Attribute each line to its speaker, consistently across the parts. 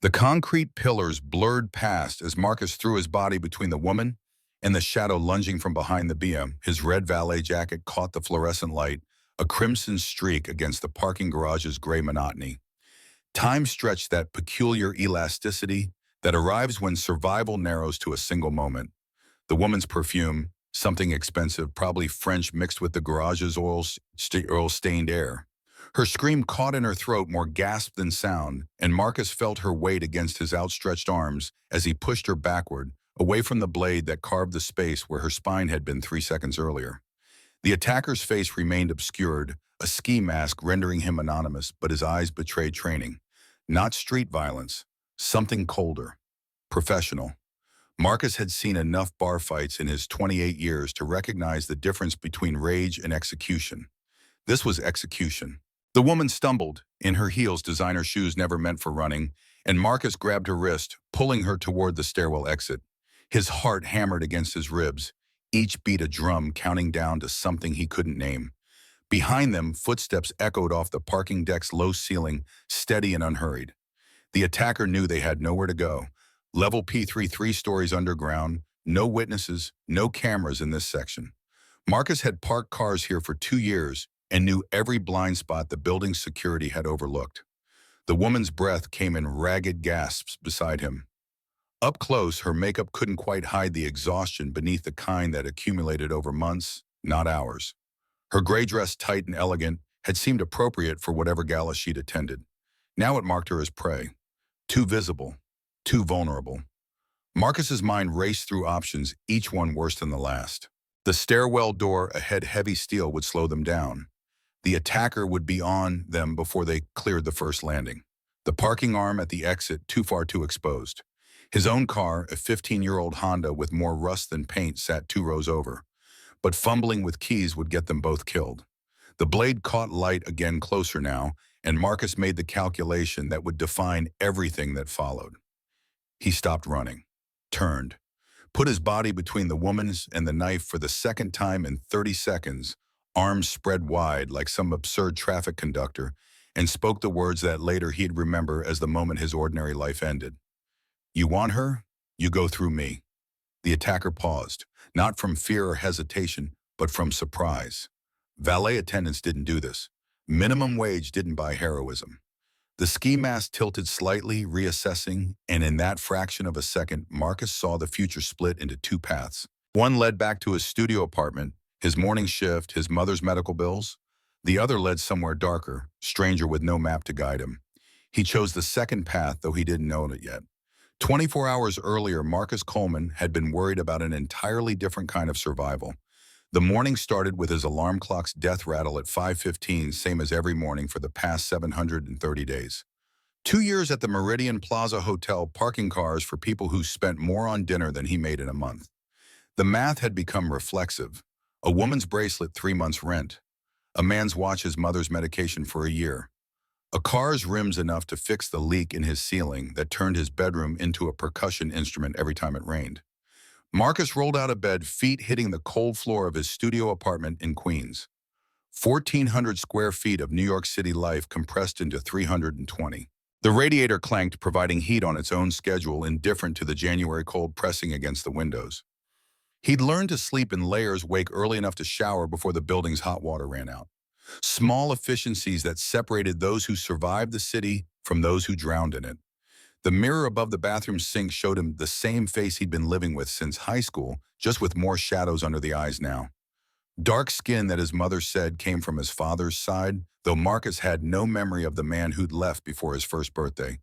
Speaker 1: The concrete pillars blurred past as Marcus threw his body between the woman and the shadow lunging from behind the BM. His red valet jacket caught the fluorescent light, a crimson streak against the parking garage's gray monotony. Time stretched that peculiar elasticity that arrives when survival narrows to a single moment. The woman's perfume, something expensive, probably French mixed with the garage's oil-stained air. Her scream caught in her throat more gasp than sound, and Marcus felt her weight against his outstretched arms as he pushed her backward, away from the blade that carved the space where her spine had been 3 seconds earlier. The attacker's face remained obscured, a ski mask rendering him anonymous, but his eyes betrayed training. Not street violence, something colder. Professional. Marcus had seen enough bar fights in his 28 years to recognize the difference between rage and execution. This was execution. The woman stumbled, in her heels, designer shoes never meant for running, and Marcus grabbed her wrist, pulling her toward the stairwell exit. His heart hammered against his ribs, each beat a drum counting down to something he couldn't name. Behind them, footsteps echoed off the parking deck's low ceiling, steady and unhurried. The attacker knew they had nowhere to go. Level P3, 3 stories underground, no witnesses, no cameras in this section. Marcus had parked cars here for 2 years and knew every blind spot the building's security had overlooked. The woman's breath came in ragged gasps beside him. Up close, her makeup couldn't quite hide the exhaustion beneath the kind that accumulated over months, not hours. Her gray dress, tight and elegant, had seemed appropriate for whatever gala she'd attended. Now it marked her as prey. Too visible, too vulnerable. Marcus's mind raced through options, each one worse than the last. The stairwell door ahead, heavy steel, would slow them down. The attacker would be on them before they cleared the first landing. The parking arm at the exit, too far, too exposed. His own car, a 15-year-old Honda with more rust than paint, sat 2 rows over. But fumbling with keys would get them both killed. The blade caught light again, closer now, and Marcus made the calculation that would define everything that followed. He stopped running, turned, put his body between the woman's and the knife for the second time in 30 seconds, arms spread wide like some absurd traffic conductor, and spoke the words that later he'd remember as the moment his ordinary life ended. "You want her? You go through me." The attacker paused, not from fear or hesitation, but from surprise. Valet attendants didn't do this. Minimum wage didn't buy heroism. The ski mask tilted slightly, reassessing, and in that fraction of a second, Marcus saw the future split into 2 paths. One led back to his studio apartment, his morning shift, his mother's medical bills. The other led somewhere darker, stranger with no map to guide him. He chose the second path, though he didn't know it yet. 24 hours earlier, Marcus Coleman had been worried about an entirely different kind of survival. The morning started with his alarm clock's death rattle at 5:15, same as every morning for the past 730 days. 2 years at the Meridian Plaza Hotel, parking cars for people who spent more on dinner than he made in a month. The math had become reflexive. A woman's bracelet, 3 months' rent. A man's watch, his mother's medication for a year. A car's rims enough to fix the leak in his ceiling that turned his bedroom into a percussion instrument every time it rained. Marcus rolled out of bed, feet hitting the cold floor of his studio apartment in Queens. 1,400 square feet of New York City life compressed into 320. The radiator clanked, providing heat on its own schedule, indifferent to the January cold pressing against the windows. He'd learned to sleep in layers, wake early enough to shower before the building's hot water ran out. Small efficiencies that separated those who survived the city from those who drowned in it. The mirror above the bathroom sink showed him the same face he'd been living with since high school, just with more shadows under the eyes now. Dark skin that his mother said came from his father's side, though Marcus had no memory of the man who'd left before his first birthday.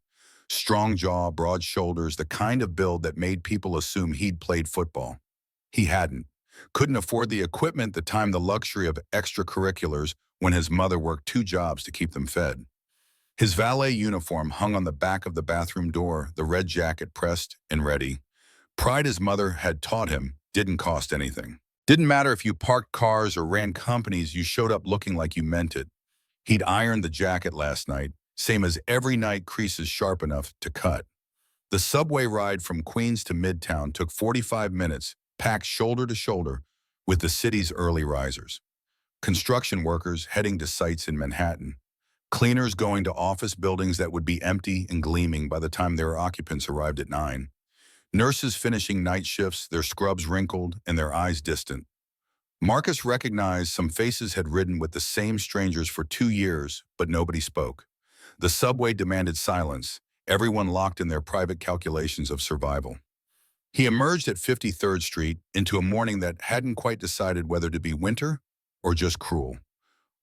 Speaker 1: Strong jaw, broad shoulders, the kind of build that made people assume he'd played football. He hadn't. Couldn't afford the equipment, the time, the luxury of extracurriculars when his mother worked 2 jobs to keep them fed. His valet uniform hung on the back of the bathroom door, the red jacket pressed and ready. Pride his mother had taught him didn't cost anything. Didn't matter if you parked cars or ran companies, you showed up looking like you meant it. He'd ironed the jacket last night, same as every night, creases sharp enough to cut. The subway ride from Queens to Midtown took 45 minutes, packed shoulder to shoulder with the city's early risers. Construction workers heading to sites in Manhattan. Cleaners going to office buildings that would be empty and gleaming by the time their occupants arrived at 9. Nurses finishing night shifts, their scrubs wrinkled and their eyes distant. Marcus recognized some faces had ridden with the same strangers for 2 years, but nobody spoke. The subway demanded silence, everyone locked in their private calculations of survival. He emerged at 53rd Street into a morning that hadn't quite decided whether to be winter or just cruel.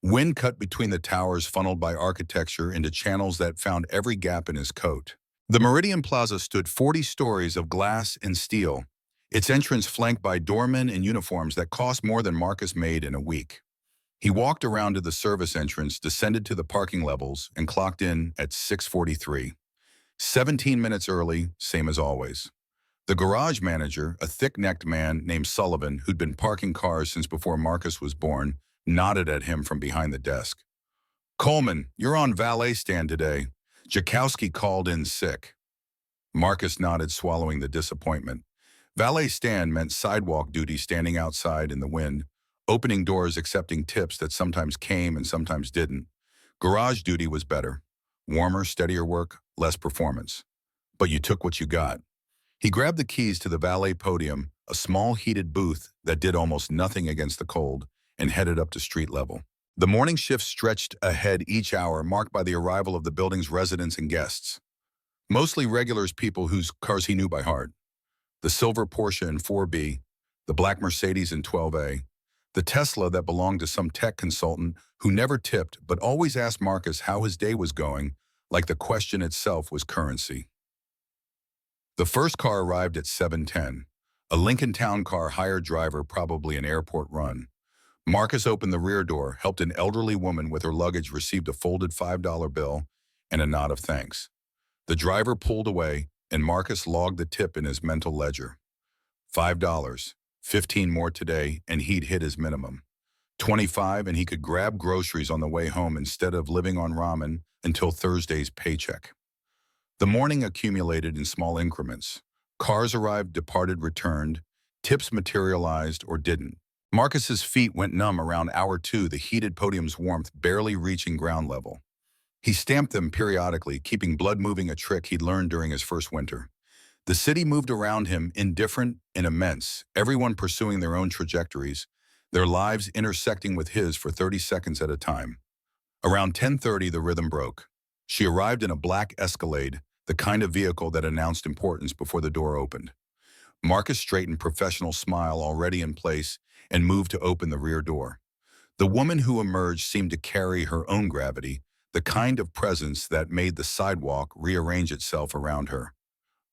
Speaker 1: Wind cut between the towers funneled by architecture into channels that found every gap in his coat. The Meridian Plaza stood 40 stories of glass and steel, its entrance flanked by doormen in uniforms that cost more than Marcus made in a week. He walked around to the service entrance, descended to the parking levels, and clocked in at 6:43. 17 minutes early, same as always. The garage manager, a thick-necked man named Sullivan, who'd been parking cars since before Marcus was born, nodded at him from behind the desk. "Coleman, you're on valet stand today. Jakowski called in sick." Marcus nodded, swallowing the disappointment. Valet stand meant sidewalk duty, standing outside in the wind, opening doors, accepting tips that sometimes came and sometimes didn't. Garage duty was better. Warmer, steadier work, less performance. But you took what you got. He grabbed the keys to the valet podium, a small heated booth that did almost nothing against the cold, and headed up to street level. The morning shift stretched ahead each hour, marked by the arrival of the building's residents and guests. Mostly regulars, people whose cars he knew by heart. The silver Porsche in 4B, the black Mercedes in 12A, the Tesla that belonged to some tech consultant who never tipped but always asked Marcus how his day was going, like the question itself was currency. The first car arrived at 7:10, a Lincoln Town Car hired driver, probably an airport run. Marcus opened the rear door, helped an elderly woman with her luggage, received a folded $5 bill and a nod of thanks. The driver pulled away, and Marcus logged the tip in his mental ledger. $5, 15 more today, and he'd hit his minimum. 25, and he could grab groceries on the way home instead of living on ramen until Thursday's paycheck. The morning accumulated in small increments. Cars arrived, departed, returned. Tips materialized or didn't. Marcus's feet went numb around hour 2, the heated podium's warmth barely reaching ground level. He stamped them periodically, keeping blood moving, a trick he'd learned during his first winter. The city moved around him, indifferent and immense, everyone pursuing their own trajectories, their lives intersecting with his for 30 seconds at a time. Around 10:30, the rhythm broke. She arrived in a black Escalade, the kind of vehicle that announced importance before the door opened. Marcus straightened, professional smile already in place, and moved to open the rear door. The woman who emerged seemed to carry her own gravity, the kind of presence that made the sidewalk rearrange itself around her.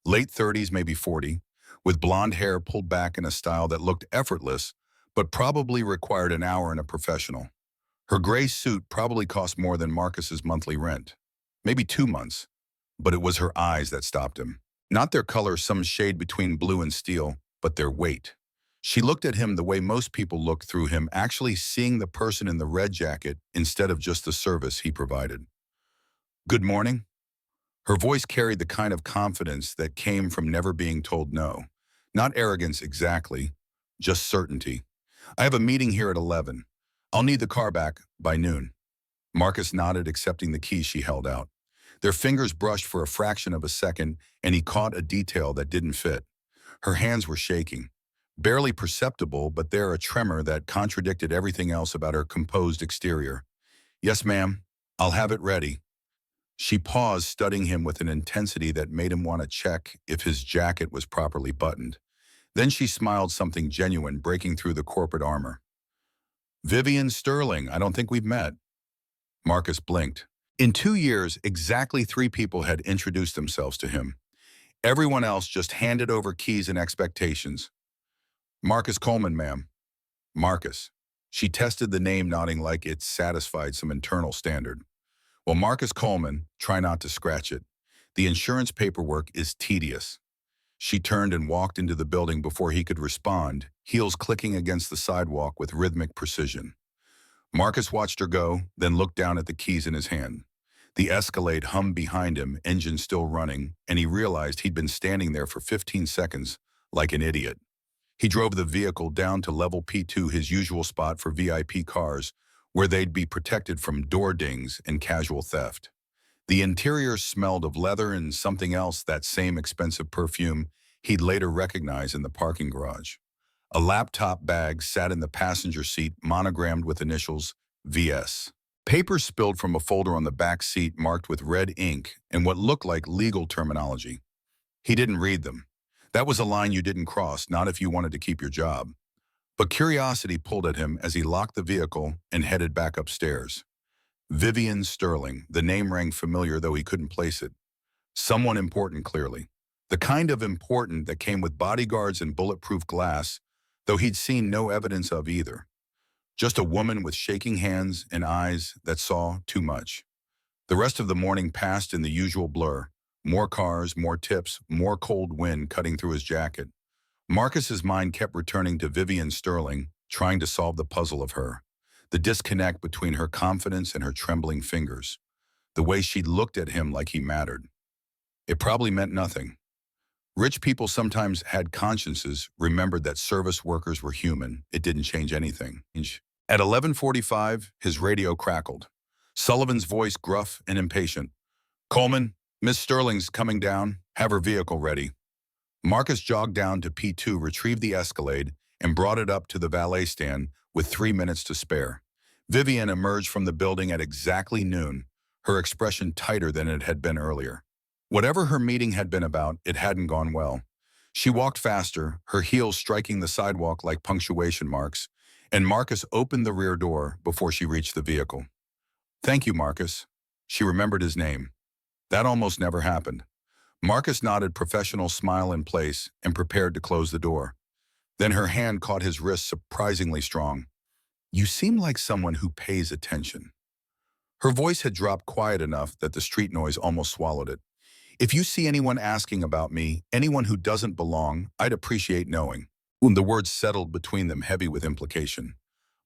Speaker 1: Late 30s, maybe 40, with blonde hair pulled back in a style that looked effortless, but probably required an hour in a professional. Her gray suit probably cost more than Marcus's monthly rent. Maybe 2 months. But it was her eyes that stopped him. Not their color, some shade between blue and steel, but their weight. She looked at him the way most people look through him, actually seeing the person in the red jacket instead of just the service he provided. "Good morning." Her voice carried the kind of confidence that came from never being told no. Not arrogance exactly, just certainty. "I have a meeting here at 11. I'll need the car back by noon." Marcus nodded, accepting the key she held out. Their fingers brushed for a fraction of a second, and he caught a detail that didn't fit. Her hands were shaking. Barely perceptible, but there a tremor that contradicted everything else about her composed exterior. "Yes, ma'am. I'll have it ready." She paused, studying him with an intensity that made him want to check if his jacket was properly buttoned. Then she smiled, something genuine breaking through the corporate armor. "Vivian Sterling, I don't think we've met." Marcus blinked. In 2 years, exactly 3 people had introduced themselves to him. Everyone else just handed over keys and expectations. "Marcus Coleman, ma'am." "Marcus." She tested the name, nodding like it satisfied some internal standard. "Well, Marcus Coleman, try not to scratch it. The insurance paperwork is tedious." She turned and walked into the building before he could respond, heels clicking against the sidewalk with rhythmic precision. Marcus watched her go, then looked down at the keys in his hand. The Escalade hummed behind him, engine still running, and he realized he'd been standing there for 15 seconds, like an idiot. He drove the vehicle down to level P2, his usual spot for VIP cars, where they'd be protected from door dings and casual theft. The interior smelled of leather and something else, that same expensive perfume he'd later recognize in the parking garage. A laptop bag sat in the passenger seat, monogrammed with initials VS. Paper spilled from a folder on the back seat marked with red ink and what looked like legal terminology. He didn't read them. That was a line you didn't cross, not if you wanted to keep your job. But curiosity pulled at him as he locked the vehicle and headed back upstairs. Vivian Sterling, the name rang familiar though he couldn't place it. Someone important, clearly. The kind of important that came with bodyguards and bulletproof glass, though he'd seen no evidence of either. Just a woman with shaking hands and eyes that saw too much. The rest of the morning passed in the usual blur. More cars, more tips, more cold wind cutting through his jacket. Marcus's mind kept returning to Vivian Sterling, trying to solve the puzzle of her. The disconnect between her confidence and her trembling fingers. The way she looked at him like he mattered. It probably meant nothing. Rich people sometimes had consciences, remembered that service workers were human. It didn't change anything. At 11:45, his radio crackled. Sullivan's voice gruff and impatient. "Coleman, Miss Sterling's coming down. Have her vehicle ready." Marcus jogged down to P2, retrieved the Escalade, and brought it up to the valet stand with 3 minutes to spare. Vivian emerged from the building at exactly noon, her expression tighter than it had been earlier. Whatever her meeting had been about, it hadn't gone well. She walked faster, her heels striking the sidewalk like punctuation marks, and Marcus opened the rear door before she reached the vehicle. "Thank you, Marcus." She remembered his name. That almost never happened. Marcus nodded, professional smile in place, and prepared to close the door. Then her hand caught his wrist, surprisingly strong. "You seem like someone who pays attention." Her voice had dropped quiet enough that the street noise almost swallowed it. "If you see anyone asking about me, anyone who doesn't belong, I'd appreciate knowing." The words settled between them, heavy with implication.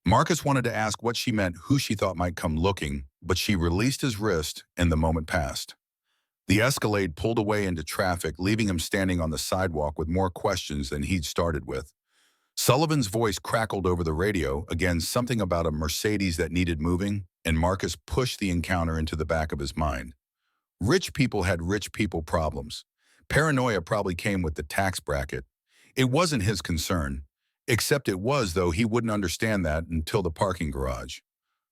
Speaker 1: Marcus wanted to ask what she meant, who she thought might come looking, but she released his wrist, and the moment passed. The Escalade pulled away into traffic, leaving him standing on the sidewalk with more questions than he'd started with. Sullivan's voice crackled over the radio, again something about a Mercedes that needed moving, and Marcus pushed the encounter into the back of his mind. Rich people had rich people problems. Paranoia probably came with the tax bracket. It wasn't his concern, except it was, though he wouldn't understand that until the parking garage.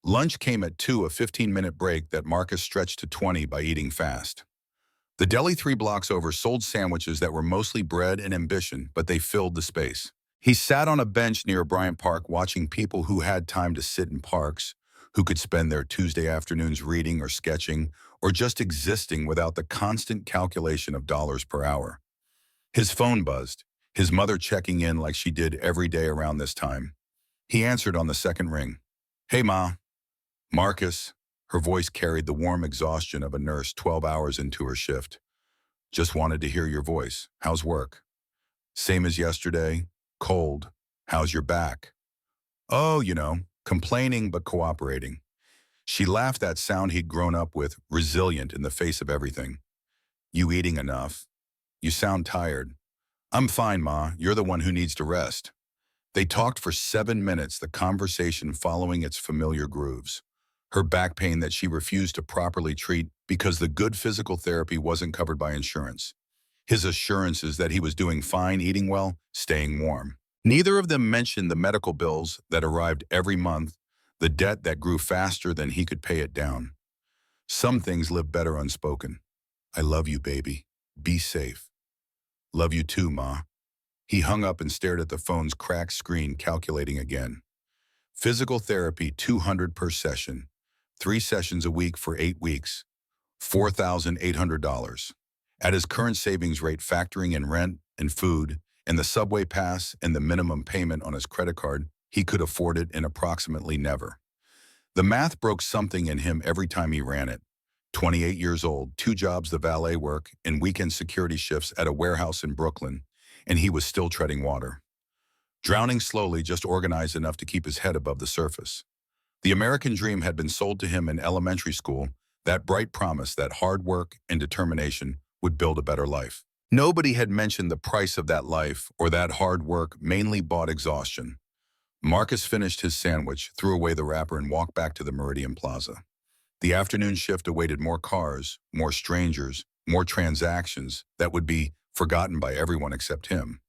Speaker 1: Lunch came at 2, a 15-minute break that Marcus stretched to 20 by eating fast. The deli 3 blocks over sold sandwiches that were mostly bread and ambition, but they filled the space. He sat on a bench near Bryant Park watching people who had time to sit in parks, who could spend their Tuesday afternoons reading or sketching, or just existing without the constant calculation of dollars per hour. His phone buzzed, his mother checking in like she did every day around this time. He answered on the second ring. "Hey, Ma." "Marcus." Her voice carried the warm exhaustion of a nurse 12 hours into her shift. "Just wanted to hear your voice. How's work?" "Same as yesterday. Cold. How's your back?" "Oh, complaining but cooperating." She laughed, that sound he'd grown up with, resilient in the face of everything. "You eating enough? You sound tired." "I'm fine, Ma. You're the one who needs to rest." They talked for 7 minutes, the conversation following its familiar grooves. Her back pain that she refused to properly treat because the good physical therapy wasn't covered by insurance. His assurances that he was doing fine, eating well, staying warm. Neither of them mentioned the medical bills that arrived every month, the debt that grew faster than he could pay it down. Some things live better unspoken. "I love you, baby. Be safe." "Love you too, Ma." He hung up and stared at the phone's cracked screen, calculating again. Physical therapy, $200 per session. 3 sessions a week for 8 weeks. $4,800. At his current savings rate, factoring in rent and food and the subway pass and the minimum payment on his credit card, he could afford it in approximately never. The math broke something in him every time he ran it. 28 years old, 2 jobs, the valet work, and weekend security shifts at a warehouse in Brooklyn, and he was still treading water. Drowning slowly, just organized enough to keep his head above the surface. The American dream had been sold to him in elementary school, that bright promise that hard work and determination would build a better life. Nobody had mentioned the price of that life or that hard work, mainly bought exhaustion. Marcus finished his sandwich, threw away the wrapper, and walked back to the Meridian Plaza. The afternoon shift awaited more cars, more strangers, more transactions that would be forgotten by everyone except him.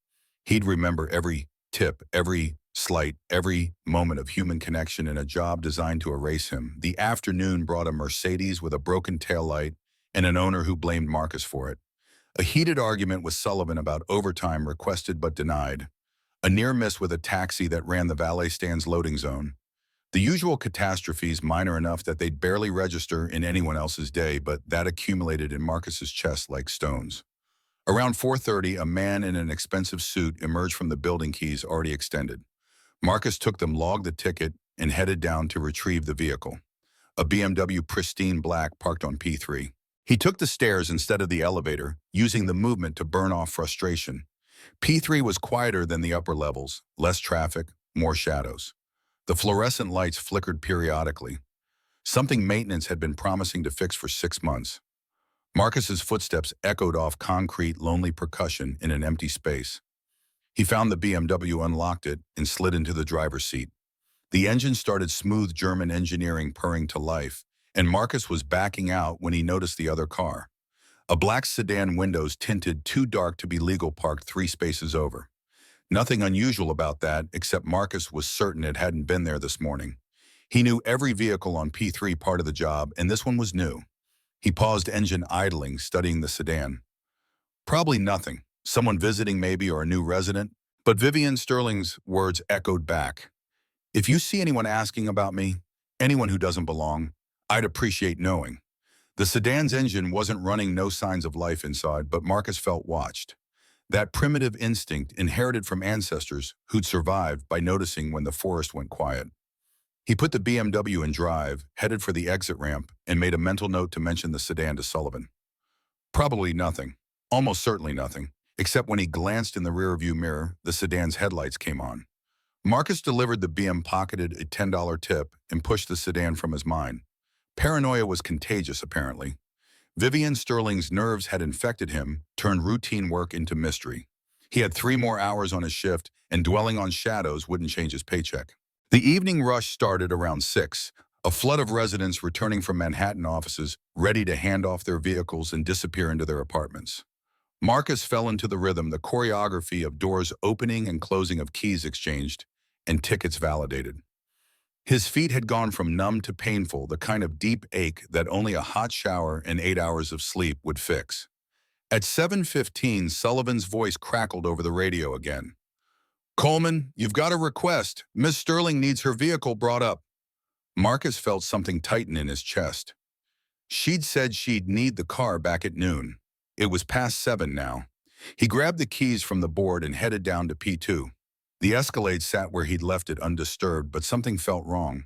Speaker 1: He'd remember every tip, every slight, every moment of human connection in a job designed to erase him. The afternoon brought a Mercedes with a broken taillight and an owner who blamed Marcus for it. A heated argument with Sullivan about overtime requested but denied. A near miss with a taxi that ran the valet stand's loading zone. The usual catastrophes minor enough that they'd barely register in anyone else's day, but that accumulated in Marcus's chest like stones. Around 4:30, a man in an expensive suit emerged from the building, keys already extended. Marcus took them, logged the ticket, and headed down to retrieve the vehicle. A BMW pristine black parked on P3. He took the stairs instead of the elevator, using the movement to burn off frustration. P3 was quieter than the upper levels, less traffic, more shadows. The fluorescent lights flickered periodically, something maintenance had been promising to fix for 6 months. Marcus's footsteps echoed off concrete, lonely percussion in an empty space. He found the BMW, unlocked it, and slid into the driver's seat. The engine started, smooth German engineering purring to life, and Marcus was backing out when he noticed the other car. A black sedan, windows tinted too dark to be legal, parked 3 spaces over. Nothing unusual about that, except Marcus was certain it hadn't been there this morning. He knew every vehicle on P3 part of the job, and this one was new. He paused, engine idling, studying the sedan. Probably nothing. Someone visiting maybe, or a new resident. But Vivian Sterling's words echoed back. If you see anyone asking about me, anyone who doesn't belong, I'd appreciate knowing. The sedan's engine wasn't running, no signs of life inside, but Marcus felt watched. That primitive instinct inherited from ancestors who'd survived by noticing when the forest went quiet. He put the BMW in drive, headed for the exit ramp, and made a mental note to mention the sedan to Sullivan. Probably nothing. Almost certainly nothing. Except when he glanced in the rearview mirror, the sedan's headlights came on. Marcus delivered the BM, pocketed a $10 tip, and pushed the sedan from his mind. Paranoia was contagious, apparently. Vivian Sterling's nerves had infected him, turned routine work into mystery. He had 3 more hours on his shift, and dwelling on shadows wouldn't change his paycheck. The evening rush started around 6, a flood of residents returning from Manhattan offices, ready to hand off their vehicles and disappear into their apartments. Marcus fell into the rhythm, the choreography of doors opening and closing, of keys exchanged, and tickets validated. His feet had gone from numb to painful, the kind of deep ache that only a hot shower and 8 hours of sleep would fix. At 7:15, Sullivan's voice crackled over the radio again. "Coleman, you've got a request. Miss Sterling needs her vehicle brought up." Marcus felt something tighten in his chest. She'd said she'd need the car back at noon. It was past 7 now. He grabbed the keys from the board and headed down to P2. The Escalade sat where he'd left it, undisturbed, but something felt wrong.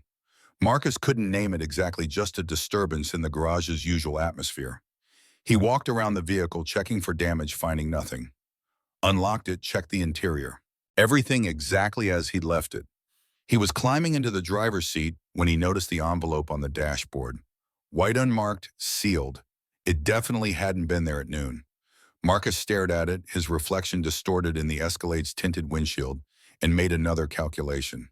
Speaker 1: Marcus couldn't name it exactly, just a disturbance in the garage's usual atmosphere. He walked around the vehicle, checking for damage, finding nothing. Unlocked it, checked the interior. Everything exactly as he'd left it. He was climbing into the driver's seat when he noticed the envelope on the dashboard. White, unmarked, sealed. It definitely hadn't been there at noon. Marcus stared at it, his reflection distorted in the Escalade's tinted windshield, and made another calculation.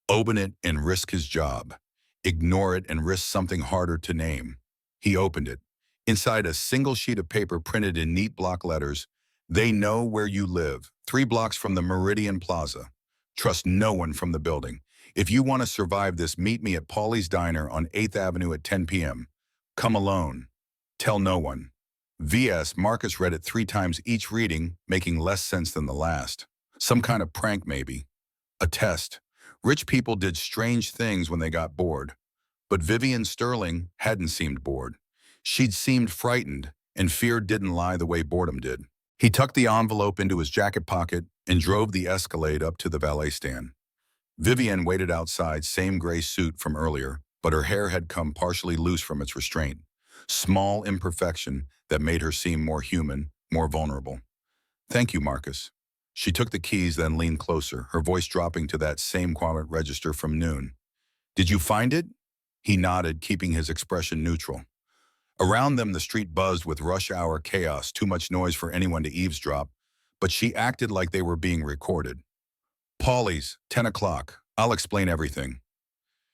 Speaker 1: Open it and risk his job. Ignore it and risk something harder to name. He opened it. Inside, a single sheet of paper printed in neat block letters. "They know where you live. 3 blocks from the Meridian Plaza. Trust no one from the building. If you want to survive this, meet me at Paulie's Diner on 8th Avenue at 10 p.m. Come alone. Tell no one." VS. Marcus read it 3 times, each reading making less sense than the last. Some kind of prank, maybe. A test. Rich people did strange things when they got bored. But Vivian Sterling hadn't seemed bored. She'd seemed frightened, and fear didn't lie the way boredom did. He tucked the envelope into his jacket pocket and drove the Escalade up to the valet stand. Vivian waited outside, same gray suit from earlier, but her hair had come partially loose from its restraint. Small imperfection that made her seem more human, more vulnerable. "Thank you, Marcus." She took the keys, then leaned closer, her voice dropping to that same quiet register from noon. "Did you find it?" He nodded, keeping his expression neutral. Around them, the street buzzed with rush hour chaos, too much noise for anyone to eavesdrop, but she acted like they were being recorded. Paulie's, 10 o'clock. I'll explain everything.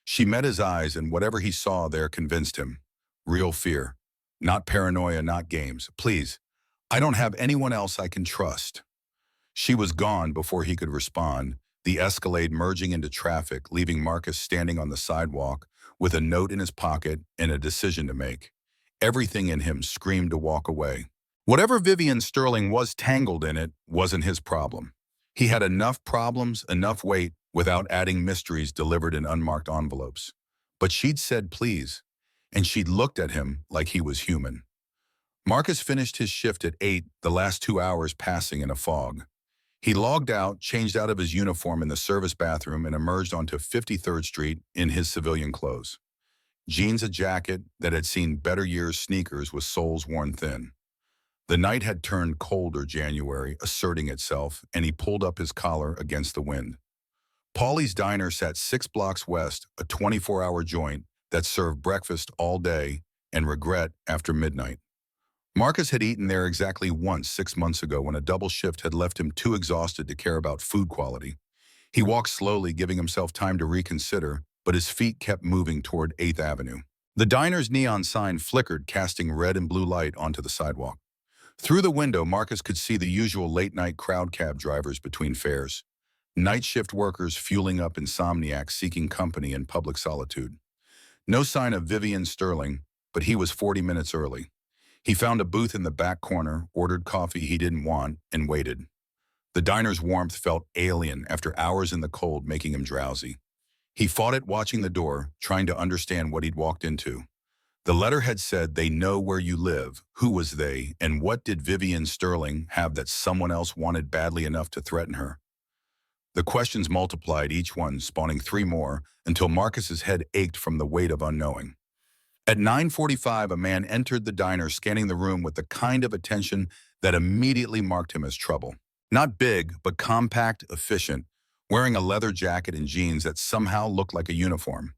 Speaker 1: She met his eyes, and whatever he saw there convinced him. Real fear. Not paranoia, not games. Please, I don't have anyone else I can trust. She was gone before he could respond, the Escalade merging into traffic, leaving Marcus standing on the sidewalk with a note in his pocket and a decision to make. Everything in him screamed to walk away. Whatever Vivian Sterling was tangled in it wasn't his problem. He had enough problems, enough weight, without adding mysteries delivered in unmarked envelopes. But she'd said please, and she'd looked at him like he was human. Marcus finished his shift at 8, the last 2 hours passing in a fog. He logged out, changed out of his uniform in the service bathroom, and emerged onto 53rd Street in his civilian clothes. Jeans, a jacket that had seen better years, sneakers with soles worn thin. The night had turned colder January, asserting itself, and he pulled up his collar against the wind. Paulie's Diner sat 6 blocks west, a 24-hour joint that served breakfast all day and regret after midnight. Marcus had eaten there exactly once 6 months ago when a double shift had left him too exhausted to care about food quality. He walked slowly, giving himself time to reconsider, but his feet kept moving toward 8th Avenue. The diner's neon sign flickered, casting red and blue light onto the sidewalk. Through the window, Marcus could see the usual late-night crowd cab drivers between fares. Night shift workers fueling up insomniacs seeking company in public solitude. No sign of Vivian Sterling, but he was 40 minutes early. He found a booth in the back corner, ordered coffee he didn't want, and waited. The diner's warmth felt alien after hours in the cold, making him drowsy. He fought it watching the door, trying to understand what he'd walked into. The letter had said, "They know where you live." Who was they, and what did Vivian Sterling have that someone else wanted badly enough to threaten her? The questions multiplied, each one spawning 3 more, until Marcus's head ached from the weight of unknowing. At 9:45, a man entered the diner, scanning the room with the kind of attention that immediately marked him as trouble. Not big, but compact, efficient, wearing a leather jacket and jeans that somehow looked like a uniform.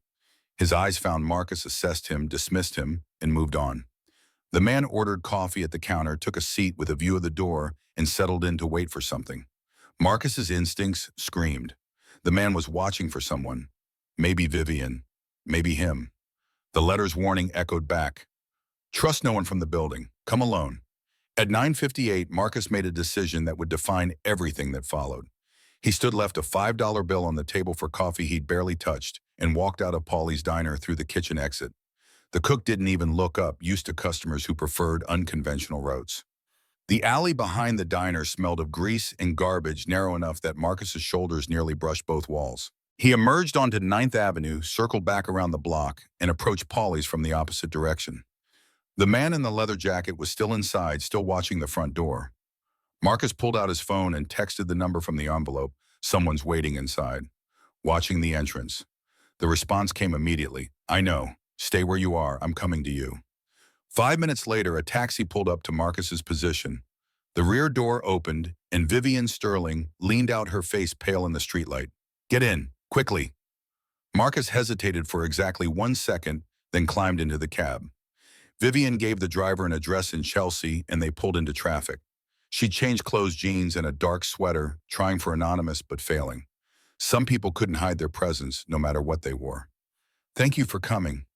Speaker 1: His eyes found Marcus, assessed him, dismissed him, and moved on. The man ordered coffee at the counter, took a seat with a view of the door, and settled in to wait for something. Marcus's instincts screamed. The man was watching for someone. Maybe Vivian. Maybe him. The letter's warning echoed back. Trust no one from the building. Come alone. At 9:58, Marcus made a decision that would define everything that followed. He left a $5 bill on the table for coffee he'd barely touched, and walked out of Paulie's Diner through the kitchen exit. The cook didn't even look up, used to customers who preferred unconventional routes. The alley behind the diner smelled of grease and garbage, narrow enough that Marcus's shoulders nearly brushed both walls. He emerged onto 9th Avenue, circled back around the block, and approached Paulie's from the opposite direction. The man in the leather jacket was still inside, still watching the front door. Marcus pulled out his phone and texted the number from the envelope. Someone's waiting inside. Watching the entrance. The response came immediately. I know. Stay where you are. I'm coming to you. 5 minutes later, a taxi pulled up to Marcus's position. The rear door opened, and Vivian Sterling leaned out, her face pale in the streetlight. Get in, quickly. Marcus hesitated for exactly 1 second, then climbed into the cab. Vivian gave the driver an address in Chelsea, and they pulled into traffic. She changed clothes, jeans, and a dark sweater, trying for anonymous but failing. Some people couldn't hide their presence, no matter what they wore. Thank you for coming.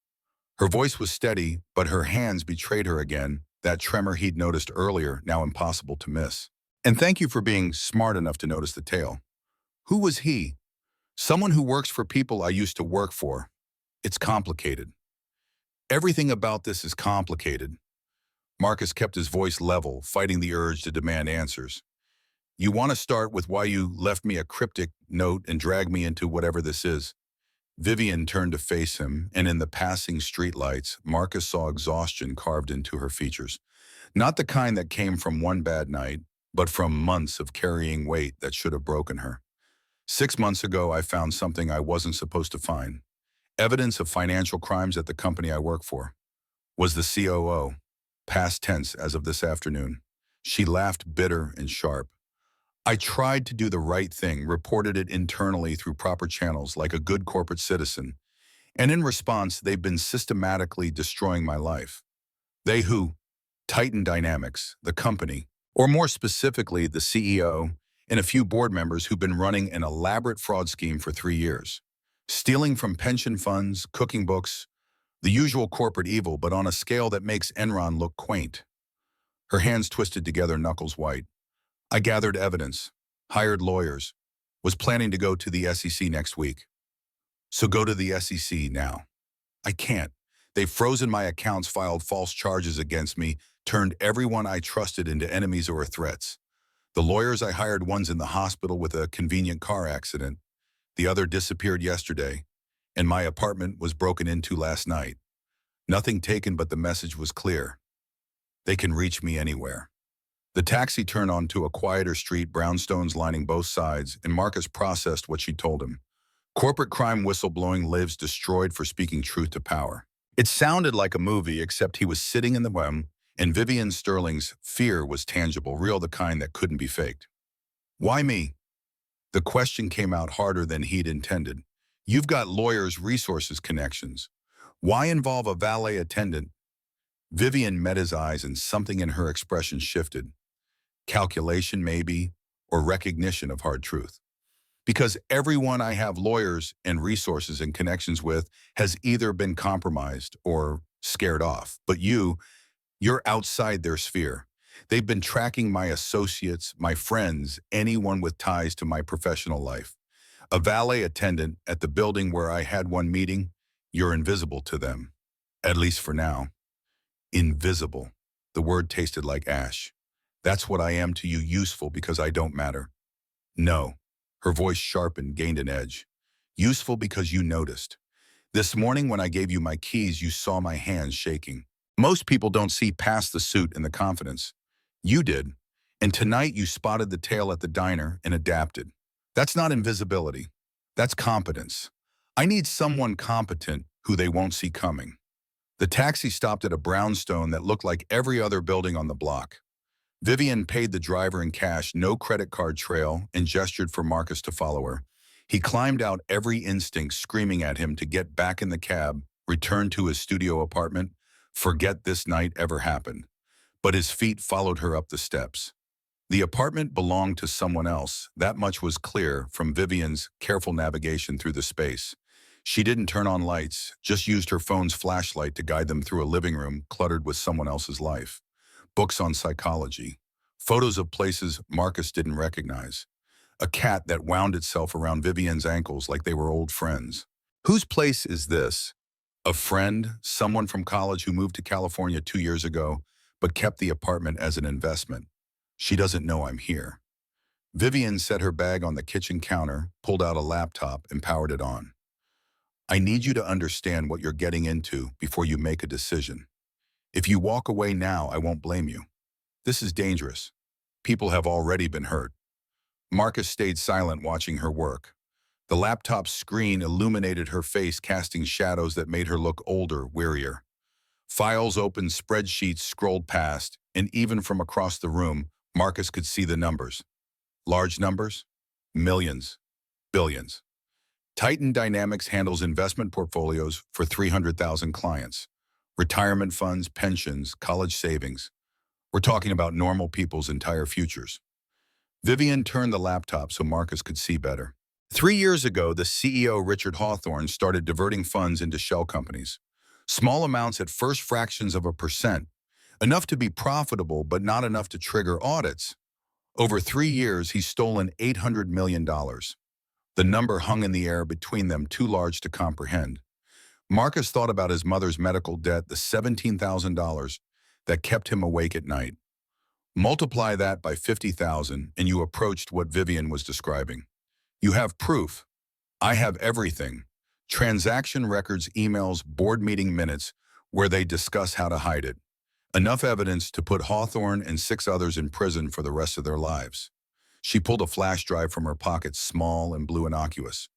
Speaker 1: Her voice was steady, but her hands betrayed her again, that tremor he'd noticed earlier, now impossible to miss. And thank you for being smart enough to notice the tail. Who was he? Someone who works for people I used to work for. It's complicated. Everything about this is complicated. Marcus kept his voice level, fighting the urge to demand answers. You want to start with why you left me a cryptic note and drag me into whatever this is? Vivian turned to face him, and in the passing streetlights, Marcus saw exhaustion carved into her features. Not the kind that came from one bad night, but from months of carrying weight that should have broken her. 6 months ago, I found something I wasn't supposed to find. Evidence of financial crimes at the company I work for. Was the COO. Past tense as of this afternoon. She laughed, bitter and sharp. I tried to do the right thing, reported it internally through proper channels like a good corporate citizen. And in response, they've been systematically destroying my life. They who? Titan Dynamics, the company, or more specifically, the CEO, and a few board members who've been running an elaborate fraud scheme for 3 years. Stealing from pension funds, cooking books, the usual corporate evil, but on a scale that makes Enron look quaint. Her hands twisted together, knuckles white. I gathered evidence, hired lawyers, was planning to go to the SEC next week. So go to the SEC now. I can't. They've frozen my accounts, filed false charges against me, turned everyone I trusted into enemies or threats. The lawyers I hired, one's in the hospital with a convenient car accident. The other disappeared yesterday, and my apartment was broken into last night. Nothing taken, but the message was clear. They can reach me anywhere. The taxi turned onto a quieter street, brownstones lining both sides, and Marcus processed what she told him. Corporate crime whistleblowing, lives destroyed for speaking truth to power. It sounded like a movie, except he was sitting in the room, and Vivian Sterling's fear was tangible, real, the kind that couldn't be faked. Why me? The question came out harder than he'd intended. You've got lawyers, resources, connections. Why involve a valet attendant? Vivian met his eyes, and something in her expression shifted. Calculation, maybe, or recognition of hard truth. Because everyone I have lawyers and resources and connections with has either been compromised or scared off. But you're outside their sphere. They've been tracking my associates, my friends, anyone with ties to my professional life. A valet attendant at the building where I had one meeting, you're invisible to them. At least for now. Invisible. The word tasted like ash. That's what I am to you, useful because I don't matter. No. Her voice sharpened, gained an edge. Useful because you noticed. This morning when I gave you my keys, you saw my hands shaking. Most people don't see past the suit and the confidence. You did. And tonight you spotted the tail at the diner and adapted. That's not invisibility. That's competence. I need someone competent who they won't see coming. The taxi stopped at a brownstone that looked like every other building on the block. Vivian paid the driver in cash, no credit card trail, and gestured for Marcus to follow her. He climbed out, every instinct screaming at him to get back in the cab, return to his studio apartment, forget this night ever happened. But his feet followed her up the steps. The apartment belonged to someone else. That much was clear from Vivian's careful navigation through the space. She didn't turn on lights, just used her phone's flashlight to guide them through a living room cluttered with someone else's life. Books on psychology, photos of places Marcus didn't recognize, a cat that wound itself around Vivian's ankles like they were old friends. Whose place is this? A friend, someone from college who moved to California 2 years ago, but kept the apartment as an investment. She doesn't know I'm here. Vivian set her bag on the kitchen counter, pulled out a laptop, and powered it on. I need you to understand what you're getting into before you make a decision. If you walk away now, I won't blame you. This is dangerous. People have already been hurt. Marcus stayed silent, watching her work. The laptop screen illuminated her face, casting shadows that made her look older, wearier. Files opened, spreadsheets scrolled past, and even from across the room, Marcus could see the numbers. Large numbers? Millions. Billions. Titan Dynamics handles investment portfolios for 300,000 clients. Retirement funds, pensions, college savings. We're talking about normal people's entire futures. Vivian turned the laptop so Marcus could see better. 3 years ago, the CEO, Richard Hawthorne, started diverting funds into shell companies. Small amounts, at first fractions of a percent. Enough to be profitable, but not enough to trigger audits. Over 3 years, he's stolen $800 million. The number hung in the air between them, too large to comprehend. Marcus thought about his mother's medical debt, the $17,000 that kept him awake at night. Multiply that by 50,000 and you approached what Vivian was describing. You have proof. I have everything. Transaction records, emails, board meeting minutes where they discuss how to hide it. Enough evidence to put Hawthorne and 6 others in prison for the rest of their lives. She pulled a flash drive from her pocket, small and blue, innocuous.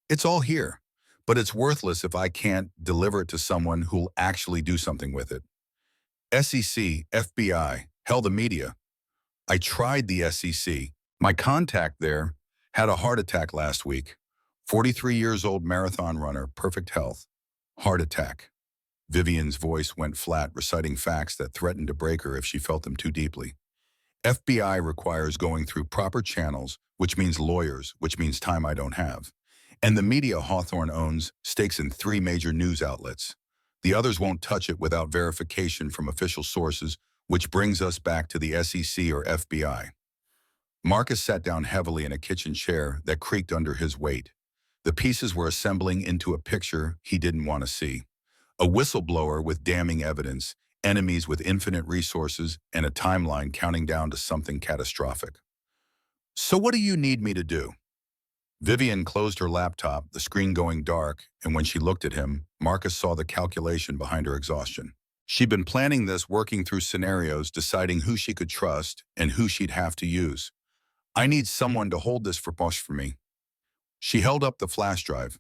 Speaker 1: It's all here. But it's worthless if I can't deliver it to someone who'll actually do something with it. SEC, FBI, hell, the media. I tried the SEC. My contact there had a heart attack last week. 43 years old, marathon runner, perfect health. Heart attack. Vivian's voice went flat, reciting facts that threatened to break her if she felt them too deeply. FBI requires going through proper channels, which means lawyers, which means time I don't have. And the media Hawthorne owns stakes in 3 major news outlets. The others won't touch it without verification from official sources, which brings us back to the SEC or FBI. Marcus sat down heavily in a kitchen chair that creaked under his weight. The pieces were assembling into a picture he didn't want to see. A whistleblower with damning evidence, enemies with infinite resources, and a timeline counting down to something catastrophic. So what do you need me to do? Vivian closed her laptop, the screen going dark, and when she looked at him, Marcus saw the calculation behind her exhaustion. She'd been planning this, working through scenarios, deciding who she could trust and who she'd have to use. I need someone to hold this for me. She held up the flash drive.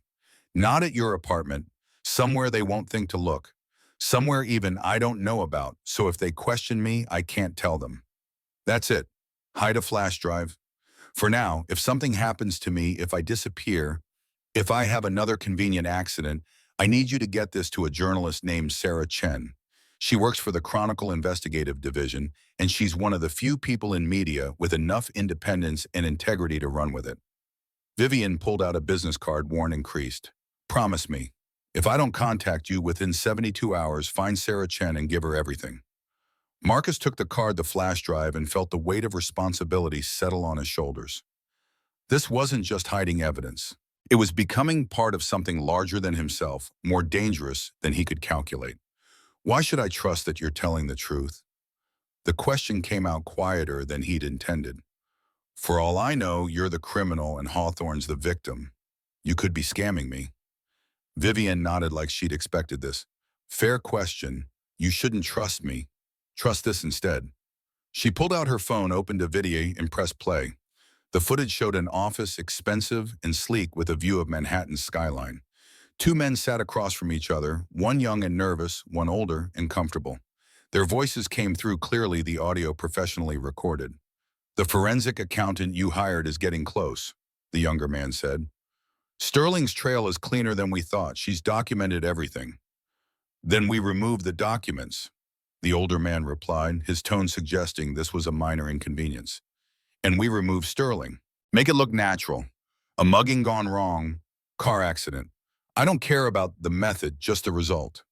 Speaker 1: Not at your apartment, somewhere they won't think to look. Somewhere even I don't know about, so if they question me, I can't tell them. That's it. Hide a flash drive. For now, if something happens to me, if I disappear, if I have another convenient accident, I need you to get this to a journalist named Sarah Chen. She works for the Chronicle Investigative Division, and she's one of the few people in media with enough independence and integrity to run with it. Vivian pulled out a business card worn and creased. Promise me, if I don't contact you within 72 hours, find Sarah Chen and give her everything. Marcus took the card, the flash drive, and felt the weight of responsibility settle on his shoulders. This wasn't just hiding evidence. It was becoming part of something larger than himself, more dangerous than he could calculate. Why should I trust that you're telling the truth? The question came out quieter than he'd intended. For all I know, you're the criminal and Hawthorne's the victim. You could be scamming me. Vivian nodded like she'd expected this. Fair question. You shouldn't trust me. Trust this instead. She pulled out her phone, opened a video, and pressed play. The footage showed an office, expensive and sleek, with a view of Manhattan's skyline. 2 men sat across from each other, one young and nervous, one older and comfortable. Their voices came through clearly, the audio professionally recorded. The forensic accountant you hired is getting close, the younger man said. Sterling's trail is cleaner than we thought. She's documented everything. Then we removed the documents, the older man replied, his tone suggesting this was a minor inconvenience. And we removed Sterling. Make it look natural. A mugging gone wrong, car accident. I don't care about the method, just the result.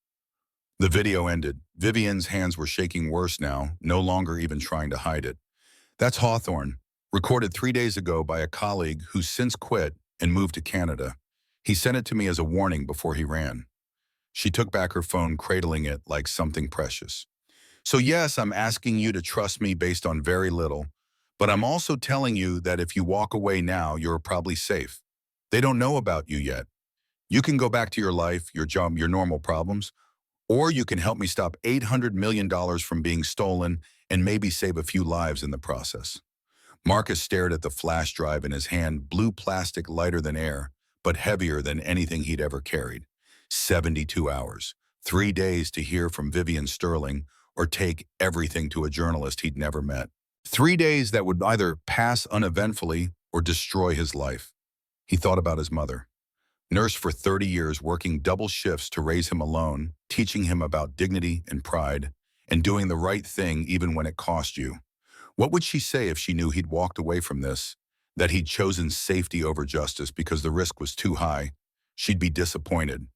Speaker 1: The video ended. Vivian's hands were shaking worse now, no longer even trying to hide it. That's Hawthorne, recorded 3 days ago by a colleague who's since quit and moved to Canada. He sent it to me as a warning before he ran. She took back her phone, cradling it like something precious. So yes, I'm asking you to trust me based on very little, but I'm also telling you that if you walk away now, you're probably safe. They don't know about you yet. You can go back to your life, your job, your normal problems, or you can help me stop $800 million from being stolen and maybe save a few lives in the process. Marcus stared at the flash drive in his hand, blue plastic, lighter than air, but heavier than anything he'd ever carried. 72 hours, 3 days to hear from Vivian Sterling or take everything to a journalist he'd never met. 3 days that would either pass uneventfully or destroy his life. He thought about his mother. Nurse for 30 years, working double shifts to raise him alone, teaching him about dignity and pride, and doing the right thing even when it cost you. What would she say if she knew he'd walked away from this, that he'd chosen safety over justice because the risk was too high? She'd be disappointed.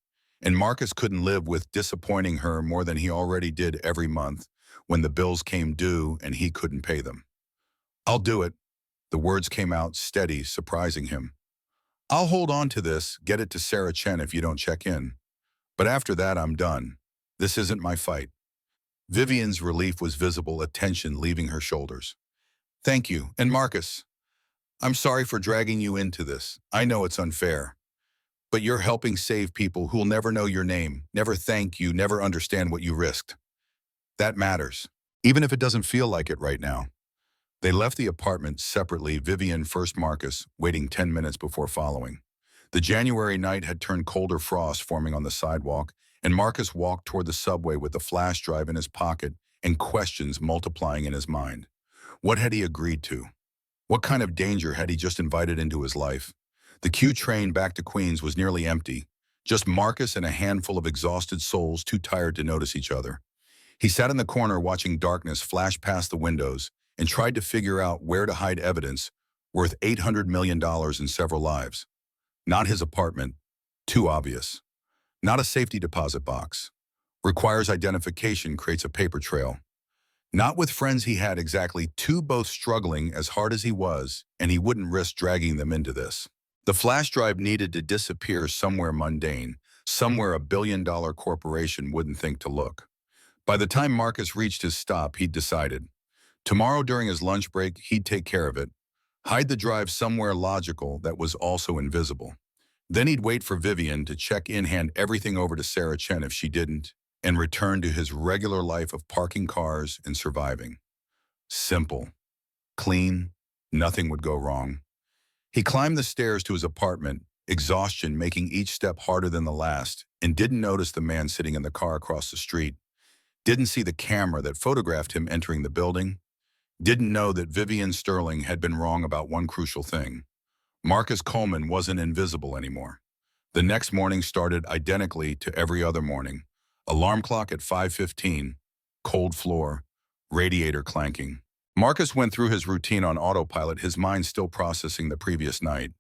Speaker 1: And Marcus couldn't live with disappointing her more than he already did every month when the bills came due and he couldn't pay them. I'll do it. The words came out steady, surprising him. I'll hold on to this, get it to Sarah Chen if you don't check in. But after that, I'm done. This isn't my fight. Vivian's relief was visible, a tension leaving her shoulders. Thank you. And Marcus, I'm sorry for dragging you into this. I know it's unfair. But you're helping save people who'll never know your name, never thank you, never understand what you risked. That matters, even if it doesn't feel like it right now. They left the apartment separately, Vivian first, Marcus waiting 10 minutes before following. The January night had turned colder, frost forming on the sidewalk, and Marcus walked toward the subway with the flash drive in his pocket and questions multiplying in his mind. What had he agreed to? What kind of danger had he just invited into his life? The Q train back to Queens was nearly empty, just Marcus and a handful of exhausted souls too tired to notice each other. He sat in the corner watching darkness flash past the windows, and tried to figure out where to hide evidence worth $800 million in several lives. Not his apartment. Too obvious. Not a safety deposit box. Requires identification, creates a paper trail. Not with friends he had exactly two, both struggling as hard as he was, and he wouldn't risk dragging them into this. The flash drive needed to disappear somewhere mundane, somewhere a billion-dollar corporation wouldn't think to look. By the time Marcus reached his stop, he'd decided. Tomorrow during his lunch break, he'd take care of it. Hide the drive somewhere logical that was also invisible. Then he'd wait for Vivian to check in, hand everything over to Sarah Chen if she didn't, and return to his regular life of parking cars and surviving. Simple. Clean. Nothing would go wrong. He climbed the stairs to his apartment, exhaustion making each step harder than the last, and didn't notice the man sitting in the car across the street. Didn't see the camera that photographed him entering the building. Didn't know that Vivian Sterling had been wrong about one crucial thing. Marcus Coleman wasn't invisible anymore. The next morning started identically to every other morning. Alarm clock at 5:15, cold floor, radiator clanking. Marcus went through his routine on autopilot, his mind still processing the previous night.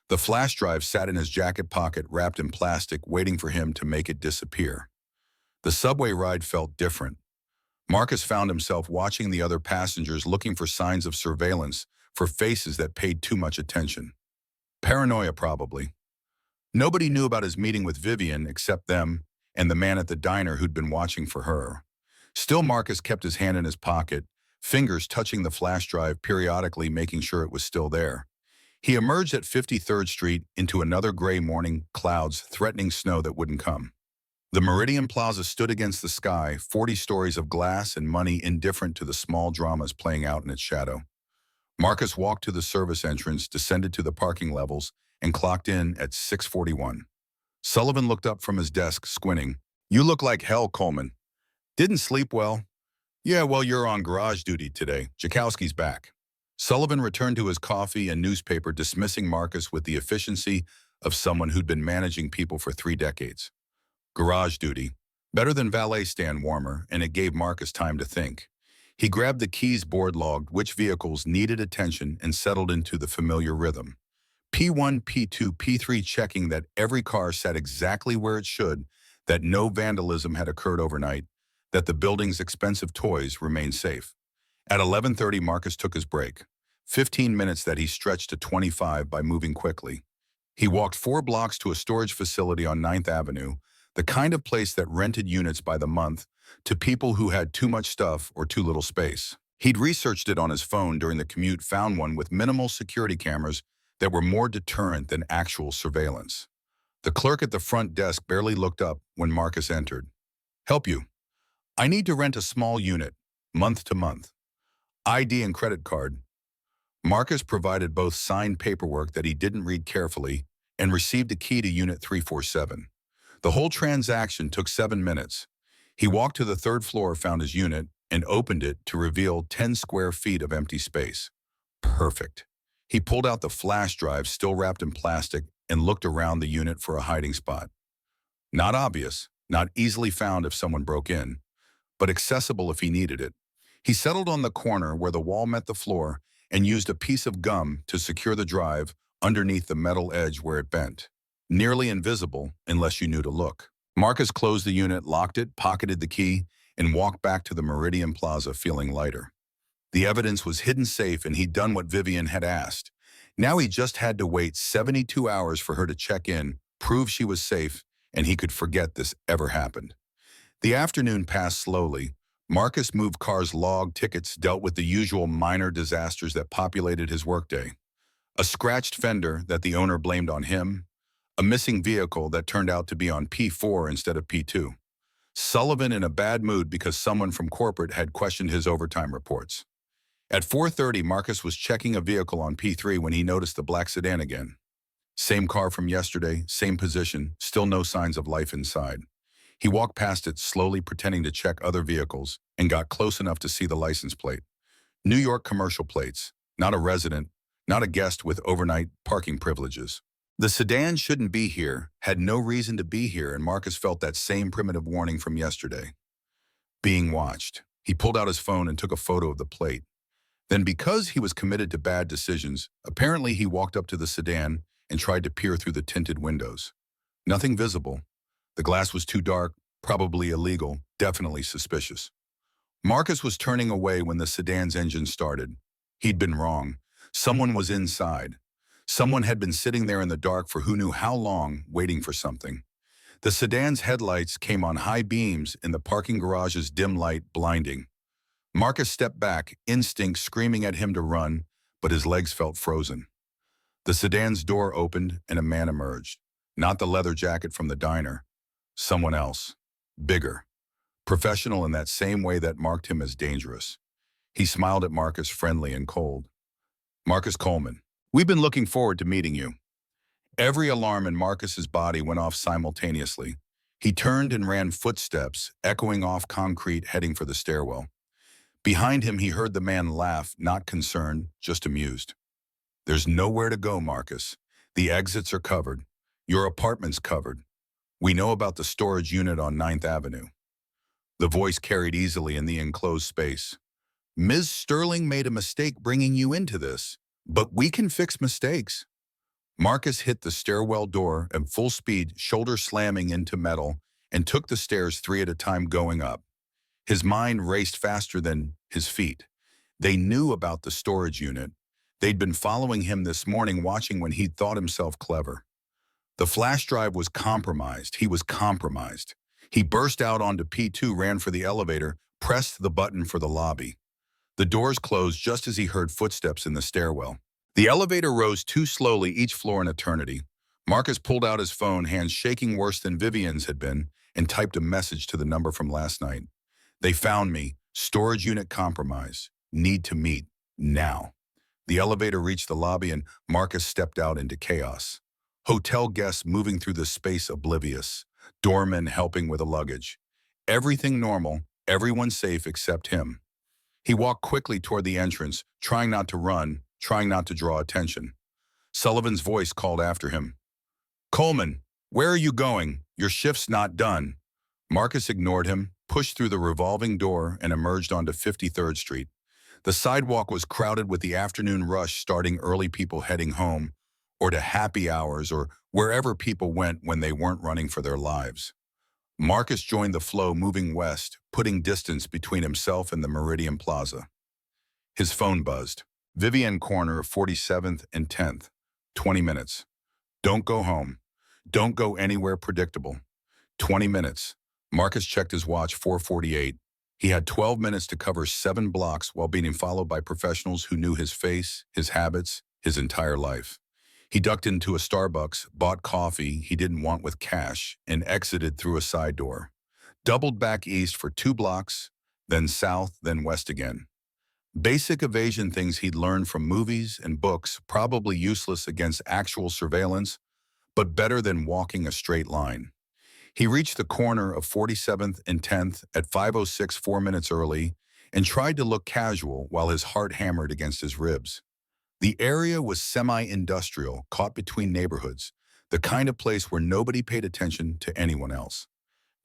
Speaker 1: The flash drive sat in his jacket pocket, wrapped in plastic, waiting for him to make it disappear. The subway ride felt different. Marcus found himself watching the other passengers, looking for signs of surveillance, for faces that paid too much attention. Paranoia, probably. Nobody knew about his meeting with Vivian except them and the man at the diner who'd been watching for her. Still, Marcus kept his hand in his pocket, fingers touching the flash drive periodically, making sure it was still there. He emerged at 53rd Street into another gray morning, clouds threatening snow that wouldn't come. The Meridian Plaza stood against the sky, 40 stories of glass and money indifferent to the small dramas playing out in its shadow. Marcus walked to the service entrance, descended to the parking levels, and clocked in at 6:41. Sullivan looked up from his desk, squinting. "You look like hell, Coleman. Didn't sleep well?" "Yeah, well, you're on garage duty today. Jakowski's back." Sullivan returned to his coffee and newspaper, dismissing Marcus with the efficiency of someone who'd been managing people for 3 decades. Garage duty. Better than valet stand warmer, and it gave Marcus time to think. He grabbed the keys, board logged which vehicles needed attention, and settled into the familiar rhythm. P1, P2, P3, checking that every car sat exactly where it should, that no vandalism had occurred overnight, that the building's expensive toys remained safe. At 11:30, Marcus took his break. 15 minutes that he stretched to 25 by moving quickly. He walked 4 blocks to a storage facility on 9th Avenue, the kind of place that rented units by the month to people who had too much stuff or too little space. He'd researched it on his phone during the commute, found one with minimal security cameras that were more deterrent than actual surveillance. The clerk at the front desk barely looked up when Marcus entered. "Help you. I need to rent a small unit, month to month. ID and credit card." Marcus provided both signed paperwork that he didn't read carefully and received a key to Unit 347. The whole transaction took 7 minutes. He walked to the 3rd floor, found his unit, and opened it to reveal 10 square feet of empty space. Perfect. He pulled out the flash drive, still wrapped in plastic, and looked around the unit for a hiding spot. Not obvious, not easily found if someone broke in, but accessible if he needed it. He settled on the corner where the wall met the floor and used a piece of gum to secure the drive underneath the metal edge where it bent. Nearly invisible unless you knew to look. Marcus closed the unit, locked it, pocketed the key, and walked back to the Meridian Plaza feeling lighter. The evidence was hidden safe, and he'd done what Vivian had asked. Now he just had to wait 72 hours for her to check in, prove she was safe, and he could forget this ever happened. The afternoon passed slowly. Marcus moved cars, logged tickets, dealt with the usual minor disasters that populated his workday. A scratched fender that the owner blamed on him. A missing vehicle that turned out to be on P4 instead of P2. Sullivan in a bad mood because someone from corporate had questioned his overtime reports. At 4:30, Marcus was checking a vehicle on P3 when he noticed the black sedan again. Same car from yesterday, same position, still no signs of life inside. He walked past it, slowly pretending to check other vehicles, and got close enough to see the license plate. New York commercial plates, not a resident, not a guest with overnight parking privileges. The sedan shouldn't be here, had no reason to be here, and Marcus felt that same primitive warning from yesterday. Being watched. He pulled out his phone and took a photo of the plate. Then because he was committed to bad decisions, apparently he walked up to the sedan and tried to peer through the tinted windows. Nothing visible. The glass was too dark, probably illegal, definitely suspicious. Marcus was turning away when the sedan's engine started. He'd been wrong. Someone was inside. Someone had been sitting there in the dark for who knew how long, waiting for something. The sedan's headlights came on high beams in the parking garage's dim light, blinding. Marcus stepped back, instinct screaming at him to run, but his legs felt frozen. The sedan's door opened and a man emerged. Not the leather jacket from the diner. Someone else. Bigger. Professional in that same way that marked him as dangerous. He smiled at Marcus, friendly and cold. Marcus Coleman, we've been looking forward to meeting you. Every alarm in Marcus's body went off simultaneously. He turned and ran, footsteps echoing off concrete, heading for the stairwell. Behind him, he heard the man laugh, not concerned, just amused. There's nowhere to go, Marcus. The exits are covered. Your apartment's covered. We know about the storage unit on 9th Avenue. The voice carried easily in the enclosed space. Ms. Sterling made a mistake bringing you into this, but we can fix mistakes. Marcus hit the stairwell door at full speed, shoulder slamming into metal, and took the stairs 3 at a time, going up. His mind raced faster than his feet. They knew about the storage unit. They'd been following him this morning, watching when he'd thought himself clever. The flash drive was compromised. He was compromised. He burst out onto P2, ran for the elevator, pressed the button for the lobby. The doors closed just as he heard footsteps in the stairwell. The elevator rose too slowly, each floor an eternity. Marcus pulled out his phone, hands shaking worse than Vivian's had been, and typed a message to the number from last night. They found me. Storage unit compromise. Need to meet. Now. The elevator reached the lobby and Marcus stepped out into chaos. Hotel guests moving through the space oblivious. Doormen helping with the luggage. Everything normal, everyone safe except him. He walked quickly toward the entrance, trying not to run, trying not to draw attention. Sullivan's voice called after him. Coleman, where are you going? Your shift's not done. Marcus ignored him, pushed through the revolving door, and emerged onto 53rd Street. The sidewalk was crowded with the afternoon rush, starting early, people heading home, or to happy hours, or wherever people went when they weren't running for their lives. Marcus joined the flow, moving west, putting distance between himself and the Meridian Plaza. His phone buzzed. Vivian, corner of 47th and 10th. 20 minutes. Don't go home. Don't go anywhere predictable. 20 minutes. Marcus checked his watch, 4:48. He had 12 minutes to cover 7 blocks while being followed by professionals who knew his face, his habits, his entire life. He ducked into a Starbucks, bought coffee he didn't want with cash, and exited through a side door. Doubled back east for 2 blocks, then south, then west again. Basic evasion things he'd learned from movies and books, probably useless against actual surveillance, but better than walking a straight line. He reached the corner of 47th and 10th at 5:06, 4 minutes early, and tried to look casual while his heart hammered against his ribs. The area was semi-industrial, caught between neighborhoods, the kind of place where nobody paid attention to anyone else.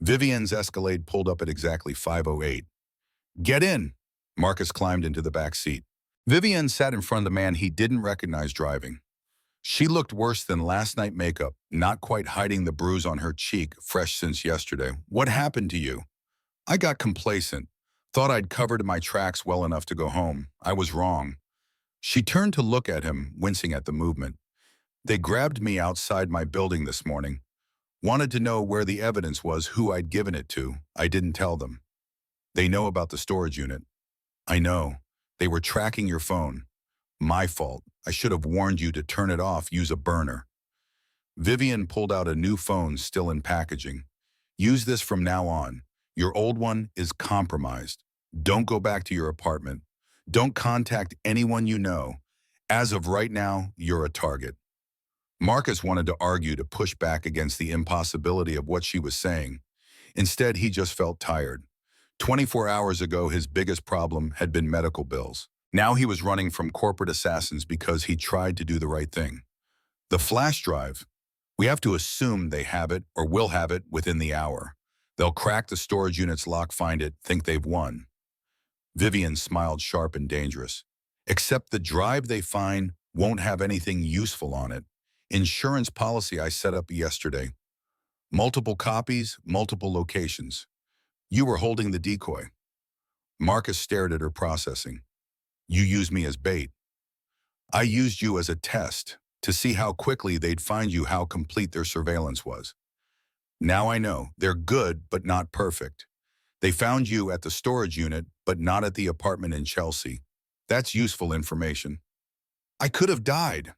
Speaker 1: Vivian's Escalade pulled up at exactly 5:08. Get in! Marcus climbed into the back seat. Vivian sat in front of the man he didn't recognize driving. She looked worse than last night makeup, not quite hiding the bruise on her cheek, fresh since yesterday. What happened to you? I got complacent. Thought I'd covered my tracks well enough to go home. I was wrong. She turned to look at him, wincing at the movement. They grabbed me outside my building this morning. Wanted to know where the evidence was, who I'd given it to. I didn't tell them. They know about the storage unit. I know. They were tracking your phone. My fault. I should have warned you to turn it off, use a burner. Vivian pulled out a new phone still in packaging. Use this from now on. Your old one is compromised. Don't go back to your apartment. Don't contact anyone you know. As of right now, you're a target. Marcus wanted to argue, to push back against the impossibility of what she was saying. Instead, he just felt tired. 24 hours ago, his biggest problem had been medical bills. Now he was running from corporate assassins because he tried to do the right thing. The flash drive, we have to assume they have it or will have it within the hour. They'll crack the storage unit's lock, find it, think they've won. Vivian smiled, sharp and dangerous. Except the drive they find won't have anything useful on it. Insurance policy I set up yesterday. Multiple copies, multiple locations. You were holding the decoy. Marcus stared at her, processing. You used me as bait. I used you as a test to see how quickly they'd find you, how complete their surveillance was. Now I know they're good, but not perfect. They found you at the storage unit, but not at the apartment in Chelsea. That's useful information. I could have died,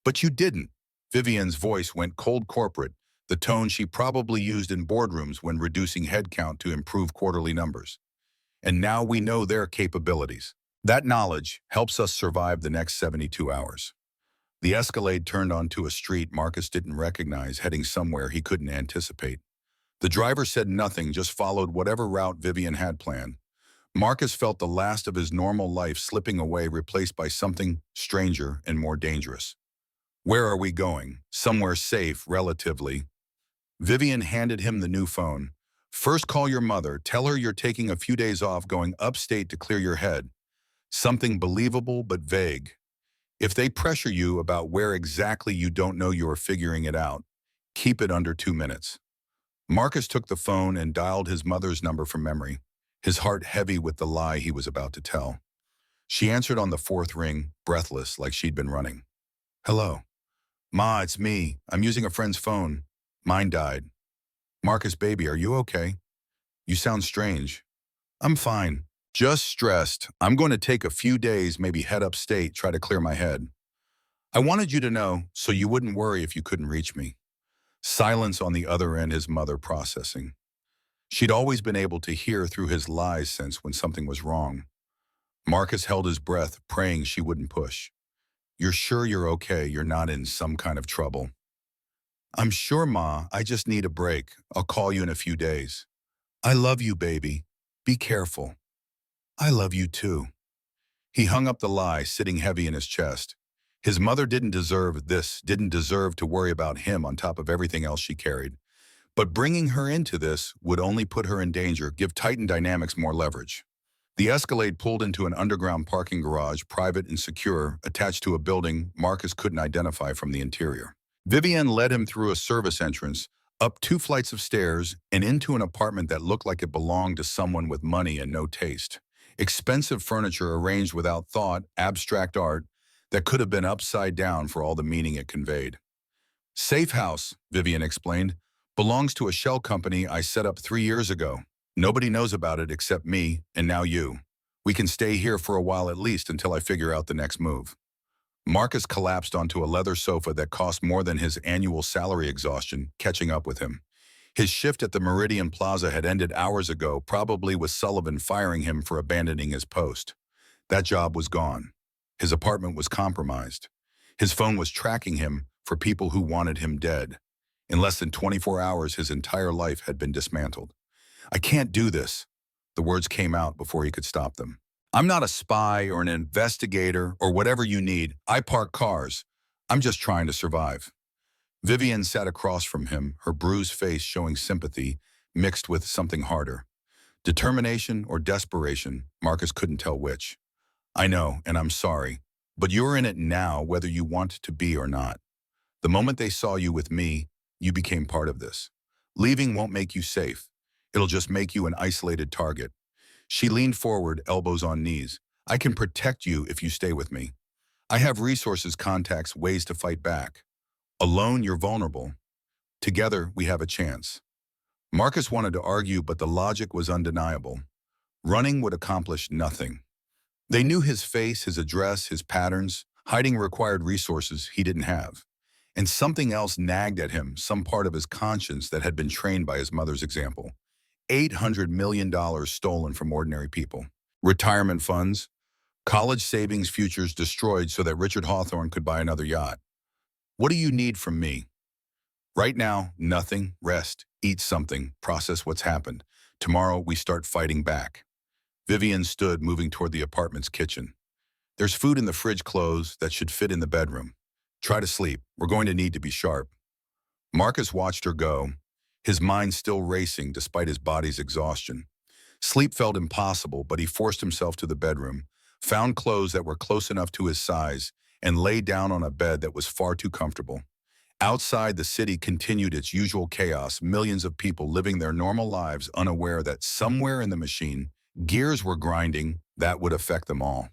Speaker 1: but you didn't. Vivian's voice went cold corporate, the tone she probably used in boardrooms when reducing headcount to improve quarterly numbers. And now we know their capabilities. That knowledge helps us survive the next 72 hours. The Escalade turned onto a street Marcus didn't recognize, heading somewhere he couldn't anticipate. The driver said nothing, just followed whatever route Vivian had planned. Marcus felt the last of his normal life slipping away, replaced by something stranger and more dangerous. Where are we going? Somewhere safe, relatively. Vivian handed him the new phone. First, call your mother. Tell her you're taking a few days off, going upstate to clear your head. Something believable but vague. If they pressure you about where exactly you don't know, you're figuring it out. Keep it under 2 minutes. Marcus took the phone and dialed his mother's number from memory, his heart heavy with the lie he was about to tell. She answered on the 4th ring, breathless, like she'd been running. Hello. Ma, it's me. I'm using a friend's phone. Mine died. Marcus, baby, are you okay? You sound strange. I'm fine. Just stressed. I'm going to take a few days, maybe head upstate, try to clear my head. I wanted you to know so you wouldn't worry if you couldn't reach me. Silence on the other end, his mother processing. She'd always been able to hear through his lies sense when something was wrong. Marcus held his breath, praying she wouldn't push. You're sure you're okay? You're not in some kind of trouble? I'm sure, Ma. I just need a break. I'll call you in a few days. I love you, baby. Be careful. I love you too. He hung up the lie, sitting heavy in his chest. His mother didn't deserve this, didn't deserve to worry about him on top of everything else she carried. But bringing her into this would only put her in danger, give Titan Dynamics more leverage. The Escalade pulled into an underground parking garage, private and secure, attached to a building Marcus couldn't identify from the interior. Vivian led him through a service entrance, up 2 flights of stairs, and into an apartment that looked like it belonged to someone with money and no taste. Expensive furniture arranged without thought, abstract art that could have been upside down for all the meaning it conveyed. Safe house, Vivian explained, belongs to a shell company I set up 3 years ago. Nobody knows about it except me and now you. We can stay here for a while at least until I figure out the next move. Marcus collapsed onto a leather sofa that cost more than his annual salary, exhaustion catching up with him. His shift at the Meridian Plaza had ended hours ago, probably with Sullivan firing him for abandoning his post. That job was gone. His apartment was compromised. His phone was tracking him for people who wanted him dead. In less than 24 hours, his entire life had been dismantled. I can't do this. The words came out before he could stop them. I'm not a spy or an investigator or whatever you need. I park cars. I'm just trying to survive. Vivian sat across from him, her bruised face showing sympathy mixed with something harder. Determination or desperation, Marcus couldn't tell which. I know, and I'm sorry, but you're in it now whether you want to be or not. The moment they saw you with me, you became part of this. Leaving won't make you safe. It'll just make you an isolated target. She leaned forward, elbows on knees. I can protect you if you stay with me. I have resources, contacts, ways to fight back. Alone, you're vulnerable. Together, we have a chance. Marcus wanted to argue, but the logic was undeniable. Running would accomplish nothing. They knew his face, his address, his patterns. Hiding required resources he didn't have. And something else nagged at him, some part of his conscience that had been trained by his mother's example. $800 million stolen from ordinary people. Retirement funds, college savings, futures destroyed so that Richard Hawthorne could buy another yacht. What do you need from me? Right now, nothing. Rest, eat something, process what's happened. Tomorrow, we start fighting back. Vivian stood, moving toward the apartment's kitchen. There's food in the fridge, clothes that should fit in the bedroom. Try to sleep. We're going to need to be sharp. Marcus watched her go, his mind still racing despite his body's exhaustion. Sleep felt impossible, but he forced himself to the bedroom, found clothes that were close enough to his size, and lay down on a bed that was far too comfortable. Outside, the city continued its usual chaos, millions of people living their normal lives unaware that somewhere in the machine, gears were grinding that would affect them all.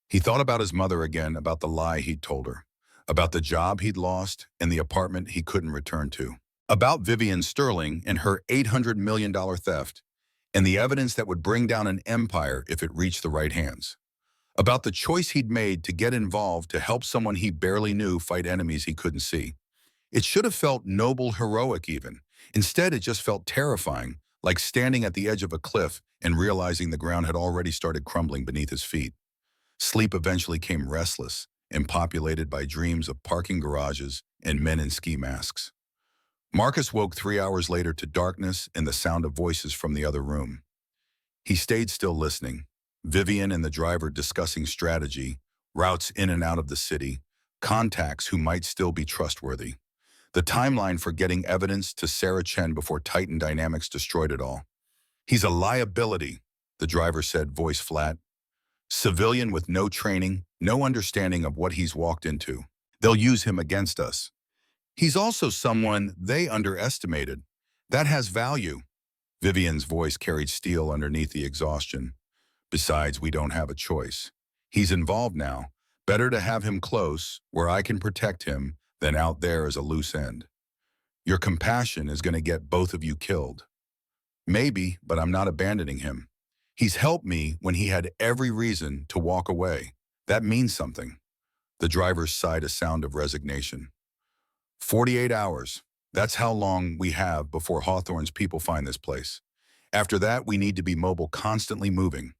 Speaker 1: He thought about his mother again, about the lie he'd told her, about the job he'd lost and the apartment he couldn't return to, about Vivian Sterling and her $800 million theft, and the evidence that would bring down an empire if it reached the right hands, about the choice he'd made to get involved to help someone he barely knew fight enemies he couldn't see. It should have felt noble, heroic even. Instead, it just felt terrifying, like standing at the edge of a cliff and realizing the ground had already started crumbling beneath his feet. Sleep eventually came restless and populated by dreams of parking garages and men in ski masks. Marcus woke 3 hours later to darkness and the sound of voices from the other room. He stayed still listening. Vivian and the driver discussing strategy, routes in and out of the city, contacts who might still be trustworthy. The timeline for getting evidence to Sarah Chen before Titan Dynamics destroyed it all. He's a liability, the driver said, voice flat. Civilian with no training, no understanding of what he's walked into. They'll use him against us. He's also someone they underestimated. That has value. Vivian's voice carried steel underneath the exhaustion. Besides, we don't have a choice. He's involved now. Better to have him close, where I can protect him, than out there as a loose end. Your compassion is going to get both of you killed. Maybe, but I'm not abandoning him. He's helped me when he had every reason to walk away. That means something. The driver sighed a sound of resignation. 48 hours. That's how long we have before Hawthorne's people find this place. After that, we need to be mobile, constantly moving.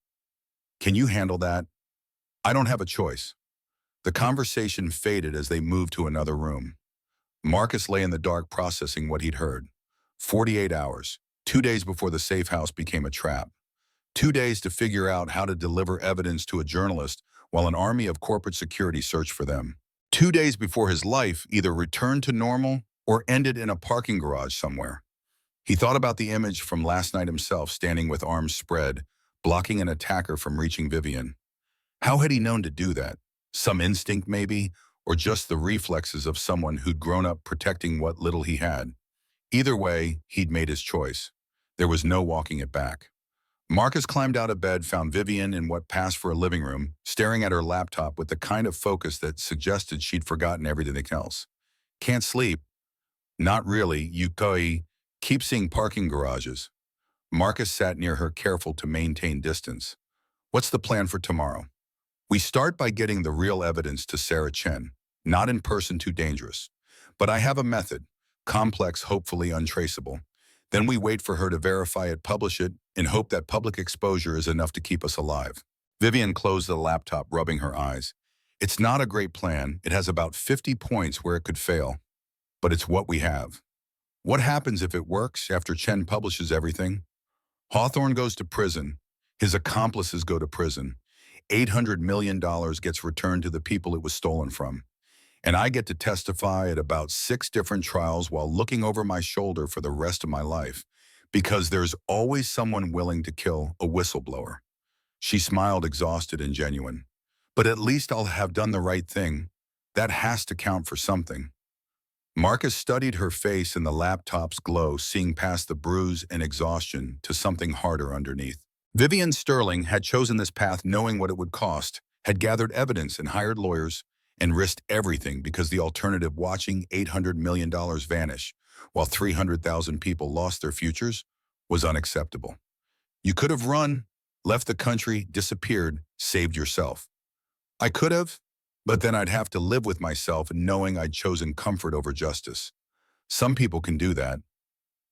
Speaker 1: Can you handle that? I don't have a choice. The conversation faded as they moved to another room. Marcus lay in the dark processing what he'd heard. 48 hours, 2 days before the safe house became a trap. 2 days to figure out how to deliver evidence to a journalist while an army of corporate security searched for them. 2 days before his life either returned to normal or ended in a parking garage somewhere. He thought about the image from last night himself, standing with arms spread, blocking an attacker from reaching Vivian. How had he known to do that? Some instinct maybe, or just the reflexes of someone who'd grown up protecting what little he had. Either way, he'd made his choice. There was no walking it back. Marcus climbed out of bed, found Vivian in what passed for a living room, staring at her laptop with the kind of focus that suggested she'd forgotten everything else. Can't sleep? Not really, Yukoi. Keep seeing parking garages. Marcus sat near her, careful to maintain distance. What's the plan for tomorrow? We start by getting the real evidence to Sarah Chen. Not in person, too dangerous. But I have a method. Complex, hopefully untraceable. Then we wait for her to verify it, publish it, and hope that public exposure is enough to keep us alive. Vivian closed the laptop, rubbing her eyes. It's not a great plan. It has about 50 points where it could fail. But it's what we have. What happens if it works after Chen publishes everything? Hawthorne goes to prison. His accomplices go to prison. $800 million gets returned to the people it was stolen from. And I get to testify at about 6 different trials while looking over my shoulder for the rest of my life, because there's always someone willing to kill a whistleblower. She smiled, exhausted and genuine. But at least I'll have done the right thing. That has to count for something. Marcus studied her face in the laptop's glow, seeing past the bruise and exhaustion to something harder underneath. Vivian Sterling had chosen this path knowing what it would cost, had gathered evidence and hired lawyers, and risked everything because the alternative, watching $800 million vanish while 300,000 people lost their futures, was unacceptable. You could have run, left the country, disappeared, saved yourself. I could have, but then I'd have to live with myself knowing I'd chosen comfort over justice. Some people can do that.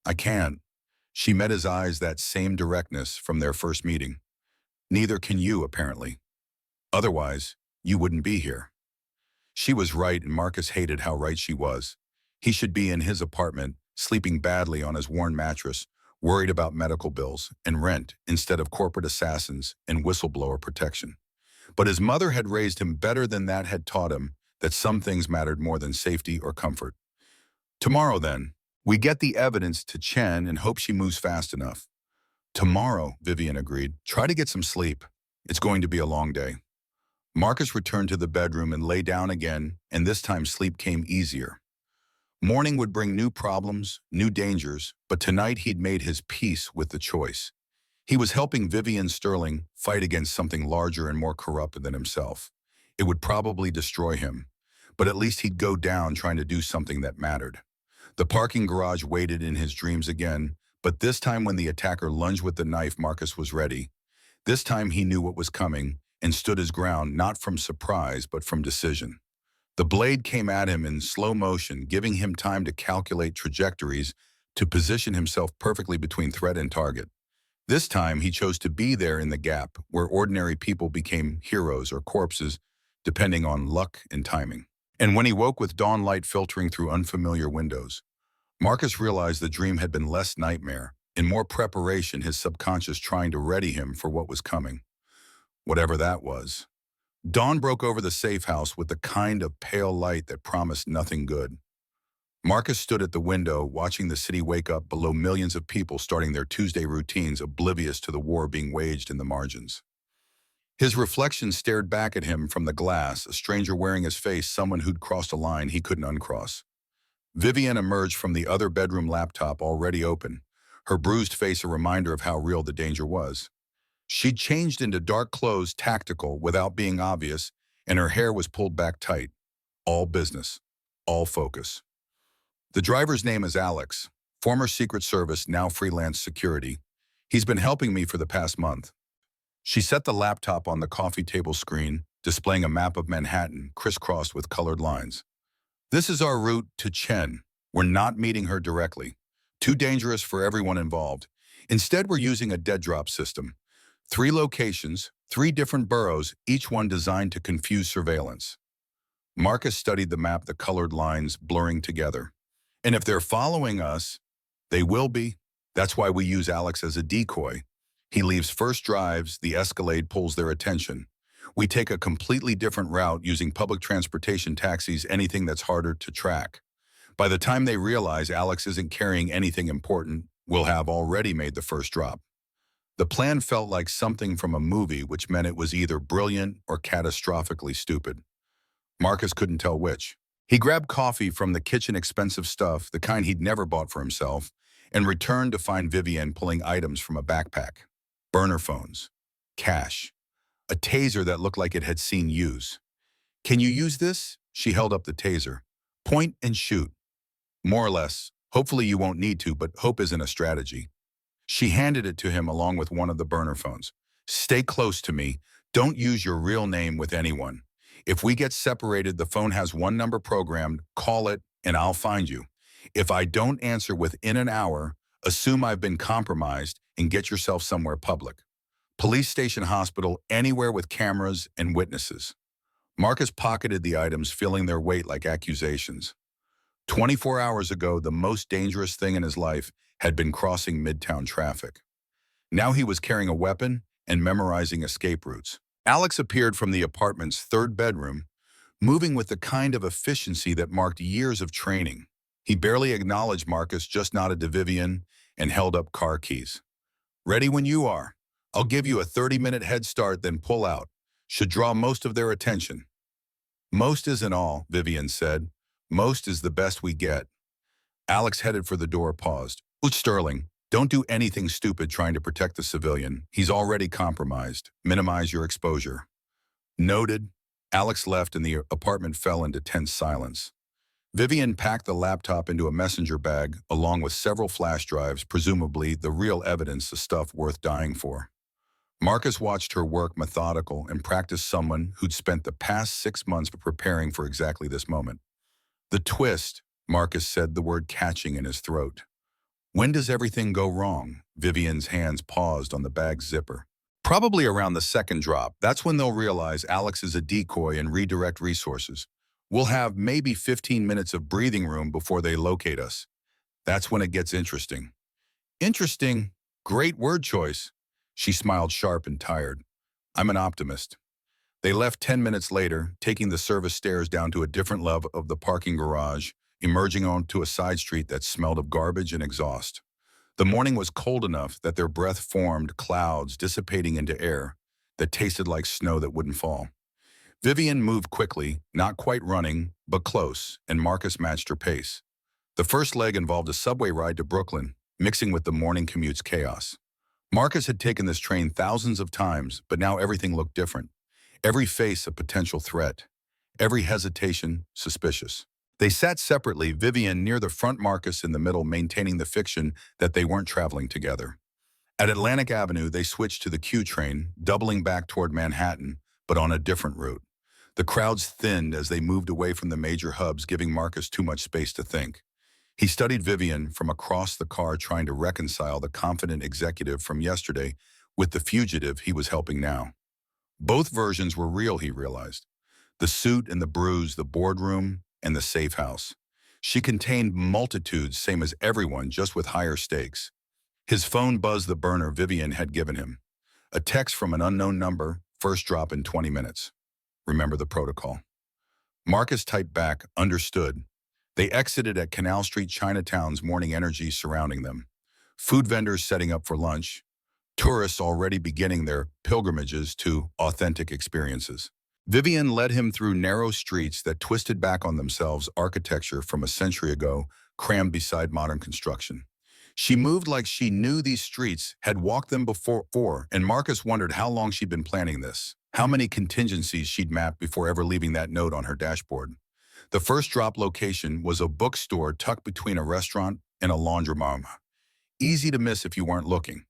Speaker 1: I can't. She met his eyes, that same directness from their first meeting. Neither can you, apparently. Otherwise, you wouldn't be here. She was right, and Marcus hated how right she was. He should be in his apartment, sleeping badly on his worn mattress, worried about medical bills and rent instead of corporate assassins and whistleblower protection. But his mother had raised him better than that, had taught him that some things mattered more than safety or comfort. Tomorrow, then, we get the evidence to Chen and hope she moves fast enough. Tomorrow, Vivian agreed. Try to get some sleep. It's going to be a long day. Marcus returned to the bedroom and lay down again, and this time sleep came easier. Morning would bring new problems, new dangers, but tonight he'd made his peace with the choice. He was helping Vivian Sterling fight against something larger and more corrupt than himself. It would probably destroy him, but at least he'd go down trying to do something that mattered. The parking garage waited in his dreams again, but this time when the attacker lunged with the knife, Marcus was ready. This time he knew what was coming and stood his ground not from surprise but from decision. The blade came at him in slow motion, giving him time to calculate trajectories to position himself perfectly between threat and target. This time he chose to be there in the gap where ordinary people became heroes or corpses, depending on luck and timing. And when he woke with dawn light filtering through unfamiliar windows, Marcus realized the dream had been less nightmare and more preparation, his subconscious trying to ready him for what was coming. Whatever that was. Dawn broke over the safe house with the kind of pale light that promised nothing good. Marcus stood at the window, watching the city wake up below millions of people starting their Tuesday routines, oblivious to the war being waged in the margins. His reflection stared back at him from the glass, a stranger wearing his face, someone who'd crossed a line he couldn't uncross. Vivian emerged from the other bedroom, laptop already open, her bruised face a reminder of how real the danger was. She'd changed into dark clothes, tactical, without being obvious, and her hair was pulled back tight. All business. All focus. The driver's name is Alex, former Secret Service, now freelance security. He's been helping me for the past month. She set the laptop on the coffee table screen, displaying a map of Manhattan, crisscrossed with colored lines. This is our route to Chen. We're not meeting her directly. Too dangerous for everyone involved. Instead, we're using a dead drop system. 3 locations, 3 different boroughs, each one designed to confuse surveillance. Marcus studied the map, the colored lines blurring together. And if they're following us, they will be. That's why we use Alex as a decoy. He leaves first drives, the Escalade pulls their attention. We take a completely different route using public transportation, taxis, anything that's harder to track. By the time they realize Alex isn't carrying anything important, we'll have already made the first drop. The plan felt like something from a movie, which meant it was either brilliant or catastrophically stupid. Marcus couldn't tell which. He grabbed coffee from the kitchen, expensive stuff, the kind he'd never bought for himself, and returned to find Vivian pulling items from a backpack. Burner phones. Cash. A taser that looked like it had seen use. Can you use this? She held up the taser. Point and shoot. More or less. Hopefully you won't need to, but hope isn't a strategy. She handed it to him along with one of the burner phones. Stay close to me. Don't use your real name with anyone. If we get separated, the phone has one number programmed. Call it and I'll find you. If I don't answer within an hour, assume I've been compromised and get yourself somewhere public. Police station, hospital, anywhere with cameras and witnesses. Marcus pocketed the items, feeling their weight like accusations. 24 hours ago, the most dangerous thing in his life had been crossing Midtown traffic. Now he was carrying a weapon and memorizing escape routes. Alex appeared from the apartment's 3rd bedroom, moving with the kind of efficiency that marked years of training. He barely acknowledged Marcus, just nodded to Vivian, and held up car keys. Ready when you are. I'll give you a 30-minute head start, then pull out. Should draw most of their attention. Most isn't all, Vivian said. Most is the best we get. Alex headed for the door, paused. Sterling, don't do anything stupid trying to protect the civilian. He's already compromised. Minimize your exposure. Noted. Alex left and the apartment fell into tense silence. Vivian packed the laptop into a messenger bag along with several flash drives, presumably the real evidence, the stuff worth dying for. Marcus watched her work, methodical and practiced, someone who'd spent the past 6 months preparing for exactly this moment. The twist, Marcus said, the word catching in his throat. When does everything go wrong? Vivian's hands paused on the bag's zipper. Probably around the 2nd drop. That's when they'll realize Alex is a decoy and redirect resources. We'll have maybe 15 minutes of breathing room before they locate us. That's when it gets interesting. Interesting? Great word choice. She smiled, sharp and tired. I'm an optimist. They left 10 minutes later, taking the service stairs down to a different level of the parking garage, emerging onto a side street that smelled of garbage and exhaust. The morning was cold enough that their breath formed clouds dissipating into air, that tasted like snow that wouldn't fall. Vivian moved quickly, not quite running, but close, and Marcus matched her pace. The first leg involved a subway ride to Brooklyn, mixing with the morning commute's chaos. Marcus had taken this train thousands of times, but now everything looked different. Every face a potential threat. Every hesitation suspicious. They sat separately, Vivian near the front, Marcus in the middle, maintaining the fiction that they weren't traveling together. At Atlantic Avenue, they switched to the Q train, doubling back toward Manhattan, but on a different route. The crowds thinned as they moved away from the major hubs, giving Marcus too much space to think. He studied Vivian from across the car, trying to reconcile the confident executive from yesterday with the fugitive he was helping now. Both versions were real, he realized. The suit and the bruise, the boardroom and the safe house. She contained multitudes, same as everyone, just with higher stakes. His phone buzzed, the burner Vivian had given him. A text from an unknown number, first drop in 20 minutes. Remember the protocol. Marcus typed back, understood. They exited at Canal Street, Chinatown's morning energy surrounding them. Food vendors setting up for lunch. Tourists already beginning their pilgrimages to authentic experiences. Vivian led him through narrow streets that twisted back on themselves, architecture from a century ago, crammed beside modern construction. She moved like she knew these streets, had walked them before, and Marcus wondered how long she'd been planning this, how many contingencies she'd mapped before ever leaving that note on her dashboard. The first drop location was a bookstore tucked between a restaurant and a laundromat. Easy to miss if you weren't looking.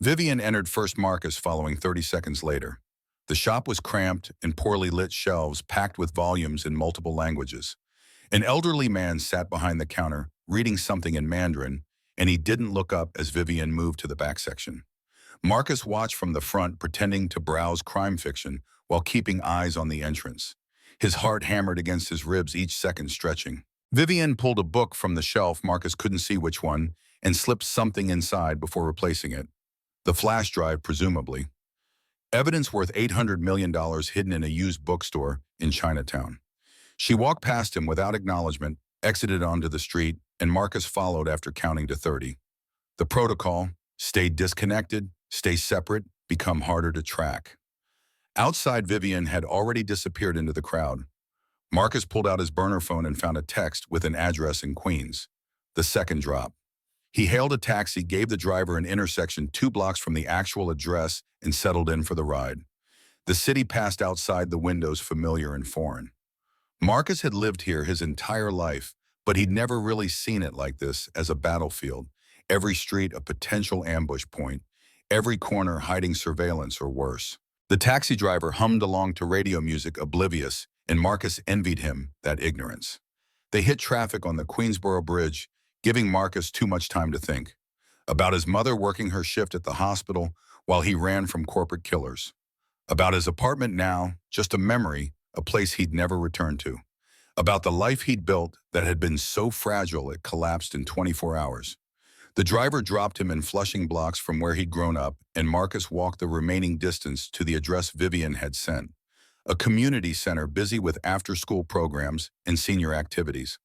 Speaker 1: Vivian entered first, Marcus following 30 seconds later. The shop was cramped and poorly lit, shelves packed with volumes in multiple languages. An elderly man sat behind the counter, reading something in Mandarin, and he didn't look up as Vivian moved to the back section. Marcus watched from the front, pretending to browse crime fiction while keeping eyes on the entrance. His heart hammered against his ribs, each second stretching. Vivian pulled a book from the shelf, Marcus couldn't see which one, and slipped something inside before replacing it. The flash drive, presumably. Evidence worth $800 million hidden in a used bookstore in Chinatown. She walked past him without acknowledgement, exited onto the street, and Marcus followed after counting to 30. The protocol: stay disconnected, stay separate, become harder to track. Outside, Vivian had already disappeared into the crowd. Marcus pulled out his burner phone and found a text with an address in Queens. The second drop. He hailed a taxi, gave the driver an intersection 2 blocks from the actual address, and settled in for the ride. The city passed outside the windows, familiar and foreign. Marcus had lived here his entire life, but he'd never really seen it like this, as a battlefield. Every street a potential ambush point, every corner hiding surveillance or worse. The taxi driver hummed along to radio music, oblivious, and Marcus envied him that ignorance. They hit traffic on the Queensboro Bridge, giving Marcus too much time to think. About his mother working her shift at the hospital while he ran from corporate killers. About his apartment now, just a memory, a place he'd never returned to. About the life he'd built that had been so fragile it collapsed in 24 hours. The driver dropped him in Flushing blocks from where he'd grown up, and Marcus walked the remaining distance to the address Vivian had sent. A community center busy with after-school programs and senior activities.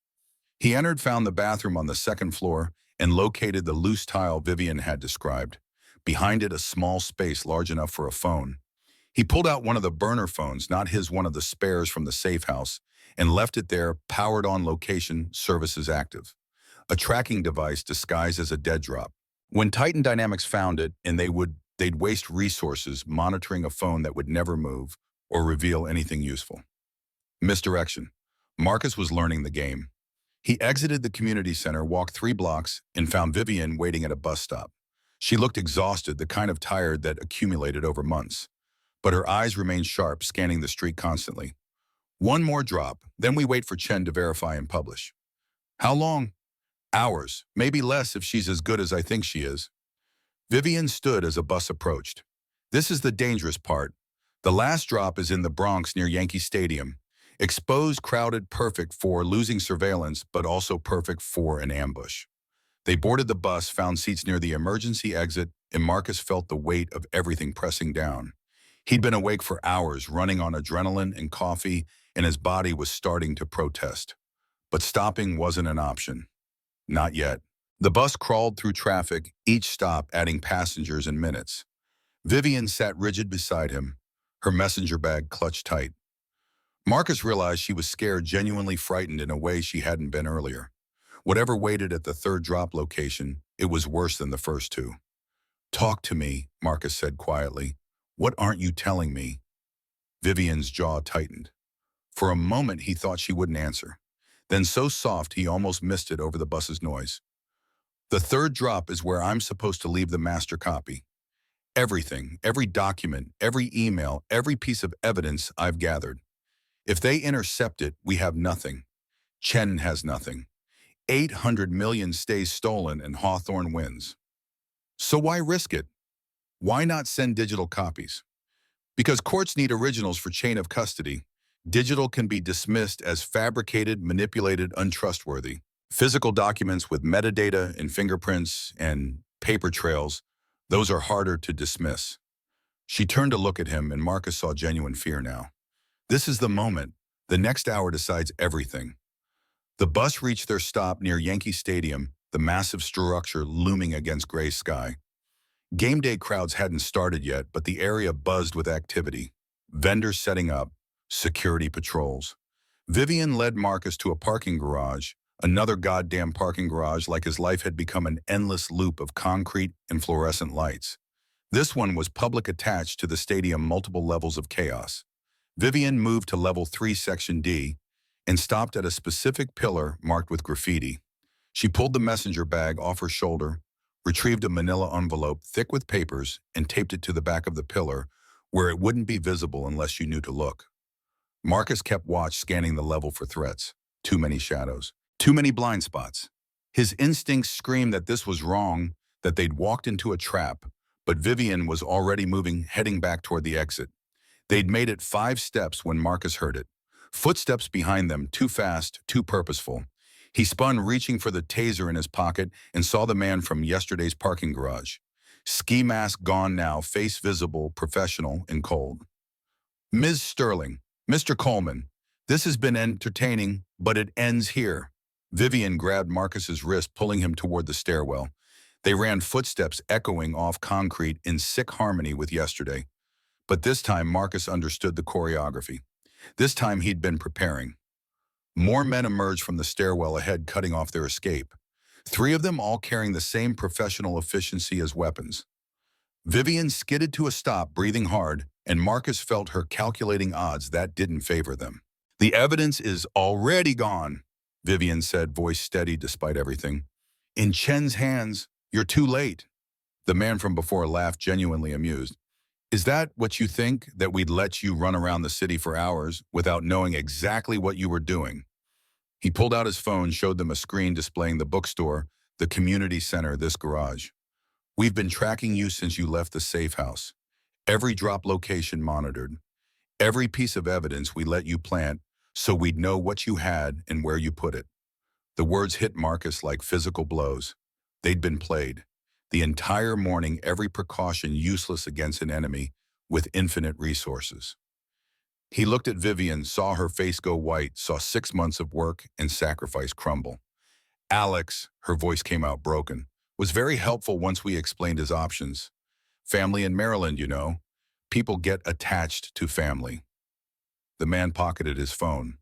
Speaker 1: He entered, found the bathroom on the second floor, and located the loose tile Vivian had described. Behind it, a small space large enough for a phone. He pulled out one of the burner phones, not his, one of the spares from the safe house, and left it there, powered on, location services active. A tracking device disguised as a dead drop. When Titan Dynamics found it, and they'd waste resources monitoring a phone that would never move or reveal anything useful. Misdirection. Marcus was learning the game. He exited the community center, walked 3 blocks, and found Vivian waiting at a bus stop. She looked exhausted, the kind of tired that accumulated over months. But her eyes remained sharp, scanning the street constantly. One more drop, then we wait for Chen to verify and publish. How long? Hours, maybe less if she's as good as I think she is. Vivian stood as a bus approached. This is the dangerous part. The last drop is in the Bronx near Yankee Stadium. Exposed, crowded, perfect for losing surveillance, but also perfect for an ambush. They boarded the bus, found seats near the emergency exit, and Marcus felt the weight of everything pressing down. He'd been awake for hours, running on adrenaline and coffee, and his body was starting to protest. But stopping wasn't an option. Not yet. The bus crawled through traffic, each stop adding passengers and minutes. Vivian sat rigid beside him, her messenger bag clutched tight. Marcus realized she was scared, genuinely frightened in a way she hadn't been earlier. Whatever waited at the third drop location, it was worse than the first two. "Talk to me," Marcus said quietly. "What aren't you telling me?" Vivian's jaw tightened. For a moment, he thought she wouldn't answer. Then so soft, he almost missed it over the bus's noise. "The third drop is where I'm supposed to leave the master copy. Everything, every document, every email, every piece of evidence I've gathered. If they intercept it, we have nothing. Chen has nothing. 800 million stays stolen and Hawthorne wins. So why risk it? Why not send digital copies? Because courts need originals for chain of custody. Digital can be dismissed as fabricated, manipulated, untrustworthy. Physical documents with metadata and fingerprints and paper trails, those are harder to dismiss." She turned to look at him, and Marcus saw genuine fear now. This is the moment. The next hour decides everything. The bus reached their stop near Yankee Stadium, the massive structure looming against gray sky. Game day crowds hadn't started yet, but the area buzzed with activity. Vendors setting up, security patrols. Vivian led Marcus to a parking garage, another goddamn parking garage, like his life had become an endless loop of concrete and fluorescent lights. This one was public, attached to the stadium, multiple levels of chaos. Vivian moved to level 3, section D, and stopped at a specific pillar marked with graffiti. She pulled the messenger bag off her shoulder, retrieved a manila envelope thick with papers, and taped it to the back of the pillar, where it wouldn't be visible unless you knew to look. Marcus kept watch, scanning the level for threats. Too many shadows. Too many blind spots. His instincts screamed that this was wrong, that they'd walked into a trap, but Vivian was already moving, heading back toward the exit. They'd made it 5 steps when Marcus heard it. Footsteps behind them, too fast, too purposeful. He spun, reaching for the taser in his pocket, and saw the man from yesterday's parking garage. Ski mask gone now, face visible, professional, and cold. "Ms. Sterling, Mr. Coleman, this has been entertaining, but it ends here." Vivian grabbed Marcus's wrist, pulling him toward the stairwell. They ran, footsteps echoing off concrete in sick harmony with yesterday. But this time, Marcus understood the choreography. This time, he'd been preparing. More men emerged from the stairwell ahead, cutting off their escape. 3 of them, all carrying the same professional efficiency as weapons. Vivian skidded to a stop, breathing hard, and Marcus felt her calculating odds that didn't favor them. "The evidence is already gone," Vivian said, voice steady despite everything. "In Chen's hands. You're too late." The man from before laughed, genuinely amused. "Is that what you think, that we'd let you run around the city for hours without knowing exactly what you were doing?" He pulled out his phone, showed them a screen displaying the bookstore, the community center, this garage. "We've been tracking you since you left the safe house. Every drop location monitored. Every piece of evidence we let you plant so we'd know what you had and where you put it." The words hit Marcus like physical blows. They'd been played. The entire morning, every precaution useless against an enemy with infinite resources. He looked at Vivian, saw her face go white, saw 6 months of work and sacrifice crumble. "Alex," her voice came out broken, "was very helpful once we explained his options. Family in Maryland, you know. People get attached to family." The man pocketed his phone.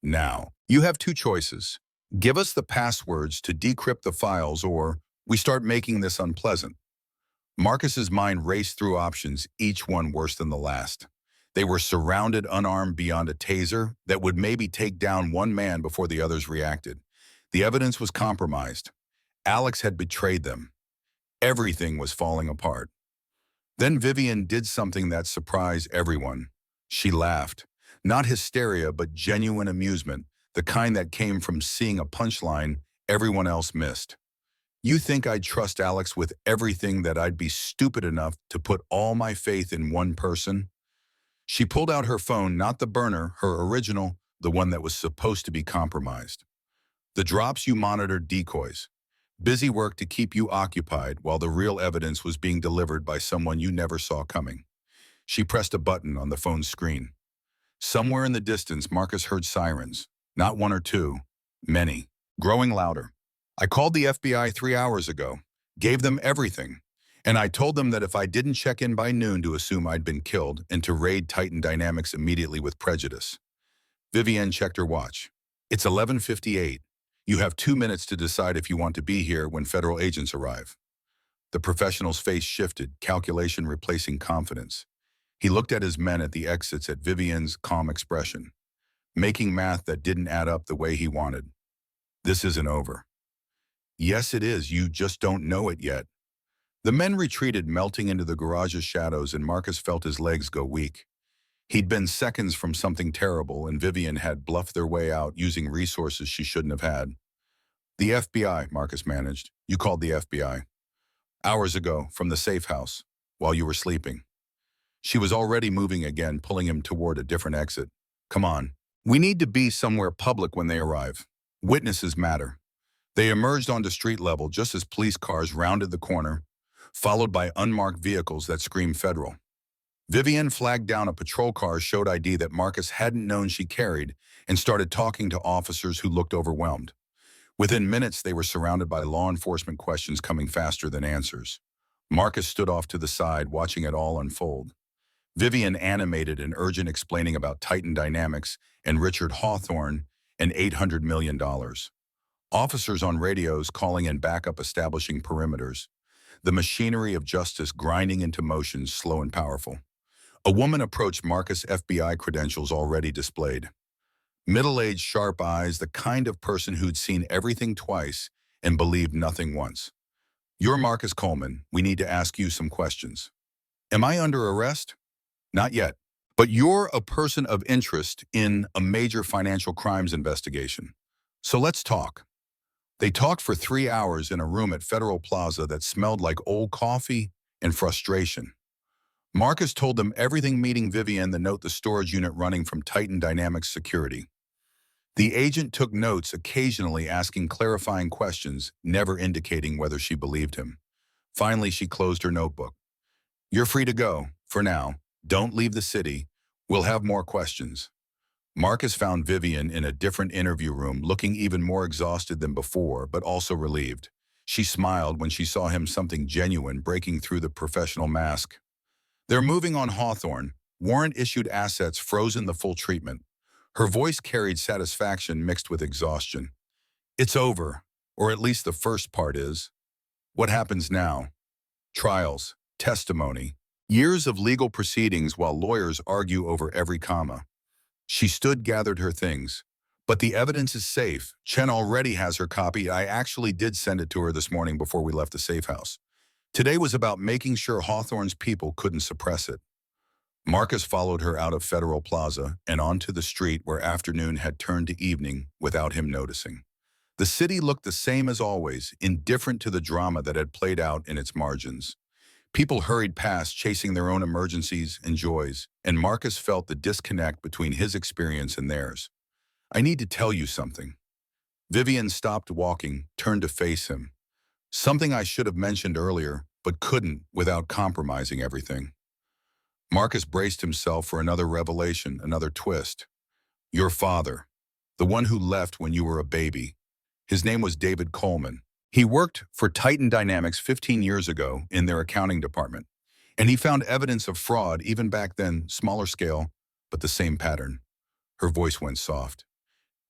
Speaker 1: "Now, you have 2 choices. Give us the passwords to decrypt the files, or we start making this unpleasant." Marcus's mind raced through options, each one worse than the last. They were surrounded, unarmed beyond a taser that would maybe take down one man before the others reacted. The evidence was compromised. Alex had betrayed them. Everything was falling apart. Then Vivian did something that surprised everyone. She laughed. Not hysteria, but genuine amusement, the kind that came from seeing a punchline everyone else missed. "You think I'd trust Alex with everything, that I'd be stupid enough to put all my faith in one person?" She pulled out her phone, not the burner, her original, the one that was supposed to be compromised. "The drops you monitored, decoys. Busy work to keep you occupied while the real evidence was being delivered by someone you never saw coming." She pressed a button on the phone's screen. Somewhere in the distance, Marcus heard sirens. Not 1 or 2, many, growing louder. "I called the FBI 3 hours ago. Gave them everything. And I told them that if I didn't check in by noon to assume I'd been killed and to raid Titan Dynamics immediately with prejudice. Vivienne checked her watch. It's 11:58. You have 2 minutes to decide if you want to be here when federal agents arrive. The professional's face shifted, calculation replacing confidence. He looked at his men at the exits at Vivienne's calm expression, making math that didn't add up the way he wanted. This isn't over. Yes, it is. You just don't know it yet. The men retreated, melting into the garage's shadows, and Marcus felt his legs go weak. He'd been seconds from something terrible, and Vivienne had bluffed their way out using resources she shouldn't have had. The FBI, Marcus managed. You called the FBI. Hours ago, from the safe house, while you were sleeping. She was already moving again, pulling him toward a different exit. Come on. We need to be somewhere public when they arrive. Witnesses matter. They emerged onto street level just as police cars rounded the corner, followed by unmarked vehicles that screamed federal. Vivienne flagged down a patrol car, showed ID that Marcus hadn't known she carried, and started talking to officers who looked overwhelmed. Within minutes, they were surrounded by law enforcement questions coming faster than answers. Marcus stood off to the side, watching it all unfold. Vivienne animated and urgent, explaining about Titan Dynamics and Richard Hawthorne and $800 million. Officers on radios calling in backup, establishing perimeters. The machinery of justice grinding into motion, slow and powerful. A woman approached Marcus, FBI credentials already displayed. Middle-aged, sharp eyes, the kind of person who'd seen everything twice and believed nothing once. You're Marcus Coleman. We need to ask you some questions. Am I under arrest? Not yet. But you're a person of interest in a major financial crimes investigation. So let's talk. They talked for 3 hours in a room at Federal Plaza that smelled like old coffee and frustration. Marcus told them everything, meeting Vivienne, the note, the storage unit running from Titan Dynamics security. The agent took notes, occasionally asking clarifying questions, never indicating whether she believed him. Finally, she closed her notebook. You're free to go, for now. Don't leave the city. We'll have more questions. Marcus found Vivienne in a different interview room, looking even more exhausted than before, but also relieved. She smiled when she saw him, something genuine breaking through the professional mask. They're moving on Hawthorne. Warrant-issued assets frozen, the full treatment. Her voice carried satisfaction mixed with exhaustion. It's over, or at least the first part is. What happens now? Trials, testimony, years of legal proceedings while lawyers argue over every comma. She stood, gathered her things. But the evidence is safe. Chen already has her copy. I actually did send it to her this morning before we left the safe house. Today was about making sure Hawthorne's people couldn't suppress it. Marcus followed her out of Federal Plaza and onto the street where afternoon had turned to evening without him noticing. The city looked the same as always, indifferent to the drama that had played out in its margins. People hurried past, chasing their own emergencies and joys, and Marcus felt the disconnect between his experience and theirs. I need to tell you something. Vivienne stopped walking, turned to face him. Something I should have mentioned earlier, but couldn't without compromising everything. Marcus braced himself for another revelation, another twist. Your father, the one who left when you were a baby. His name was David Coleman. He worked for Titan Dynamics 15 years ago in their accounting department, and he found evidence of fraud even back then, smaller scale, but the same pattern. Her voice went soft.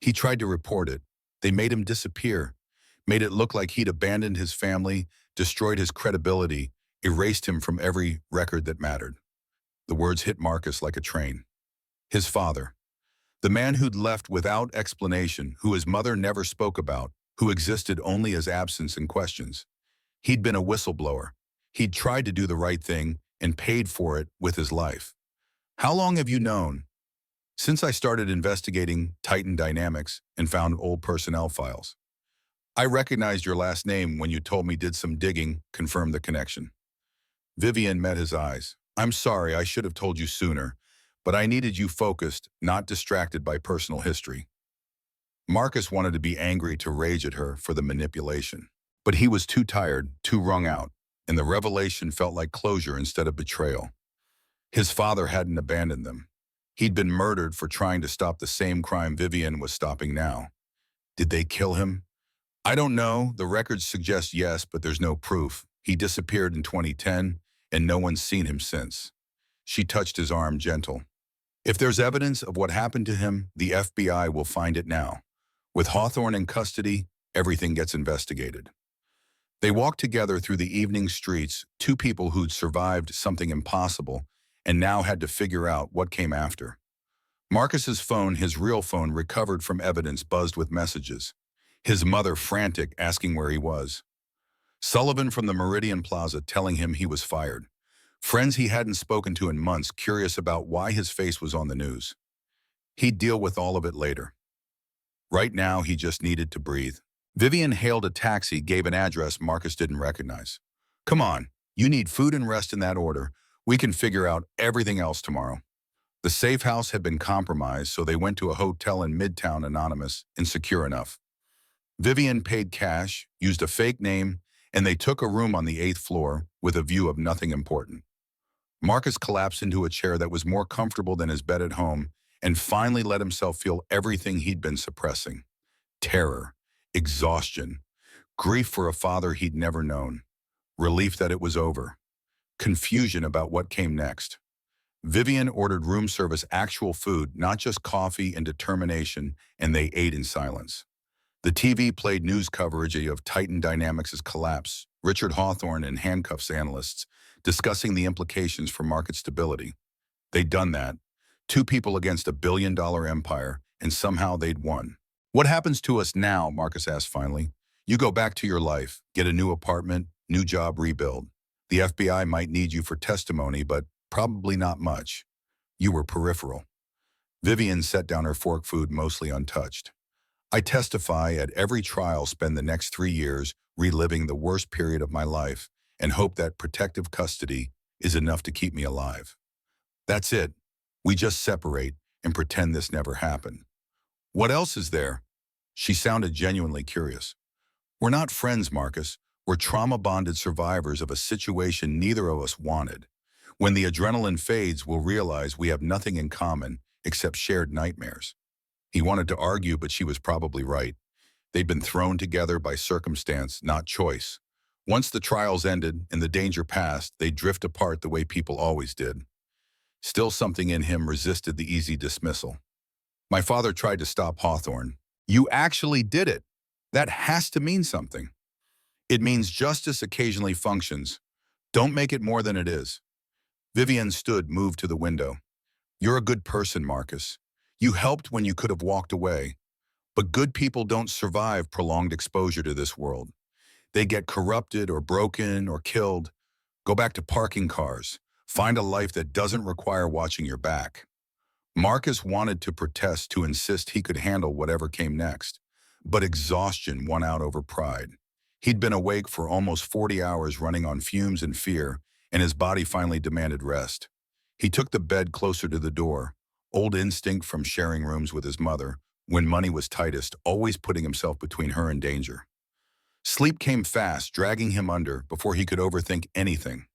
Speaker 1: He tried to report it. They made him disappear, made it look like he'd abandoned his family, destroyed his credibility, erased him from every record that mattered. The words hit Marcus like a train. His father, the man who'd left without explanation, who his mother never spoke about, who existed only as absence and questions. He'd been a whistleblower. He'd tried to do the right thing and paid for it with his life. How long have you known? Since I started investigating Titan Dynamics and found old personnel files. I recognized your last name when you told me, did some digging, confirmed the connection. Vivienne met his eyes. I'm sorry, I should have told you sooner, but I needed you focused, not distracted by personal history. Marcus wanted to be angry, to rage at her for the manipulation, but he was too tired, too wrung out, and the revelation felt like closure instead of betrayal. His father hadn't abandoned them. He'd been murdered for trying to stop the same crime Vivienne was stopping now. Did they kill him? I don't know. The records suggest yes, but there's no proof. He disappeared in 2010, and no one's seen him since. She touched his arm gentle. If there's evidence of what happened to him, the FBI will find it now. With Hawthorne in custody, everything gets investigated. They walked together through the evening streets, two people who'd survived something impossible and now had to figure out what came after. Marcus's phone, his real phone, recovered from evidence buzzed with messages. His mother frantic, asking where he was. Sullivan from the Meridian Plaza telling him he was fired. Friends he hadn't spoken to in months curious about why his face was on the news. He'd deal with all of it later. Right now, he just needed to breathe. Vivian hailed a taxi, gave an address Marcus didn't recognize. Come on, you need food and rest in that order. We can figure out everything else tomorrow. The safe house had been compromised, so they went to a hotel in Midtown, anonymous and secure enough. Vivian paid cash, used a fake name, and they took a room on the 8th floor with a view of nothing important. Marcus collapsed into a chair that was more comfortable than his bed at home and finally let himself feel everything he'd been suppressing. Terror, exhaustion, grief for a father he'd never known, relief that it was over, confusion about what came next. Vivian ordered room service, actual food, not just coffee, and determination, and they ate in silence. The TV played news coverage of Titan Dynamics' collapse, Richard Hawthorne and handcuffs analysts discussing the implications for market stability. They'd done that. Two people against a billion-dollar empire, and somehow they'd won. What happens to us now, Marcus asked finally. You go back to your life, get a new apartment, new job, rebuild. The FBI might need you for testimony, but probably not much. You were peripheral. Vivian set down her fork, food mostly untouched. I testify at every trial, spend the next 3 years reliving the worst period of my life, and hope that protective custody is enough to keep me alive. That's it. We just separate and pretend this never happened. What else is there? She sounded genuinely curious. We're not friends, Marcus. We're trauma-bonded survivors of a situation neither of us wanted. When the adrenaline fades, we'll realize we have nothing in common except shared nightmares. He wanted to argue, but she was probably right. They'd been thrown together by circumstance, not choice. Once the trials ended and the danger passed, they'd drift apart the way people always did. Still, something in him resisted the easy dismissal. My father tried to stop Hawthorne. You actually did it. That has to mean something. It means justice occasionally functions. Don't make it more than it is. Vivian stood, moved to the window. You're a good person, Marcus. You helped when you could have walked away. But good people don't survive prolonged exposure to this world. They get corrupted or broken or killed. Go back to parking cars. Find a life that doesn't require watching your back. Marcus wanted to protest, to insist he could handle whatever came next. But exhaustion won out over pride. He'd been awake for almost 40 hours running on fumes and fear, and his body finally demanded rest. He took the bed closer to the door, old instinct from sharing rooms with his mother, when money was tightest, always putting himself between her and danger. Sleep came fast, dragging him under before he could overthink anything.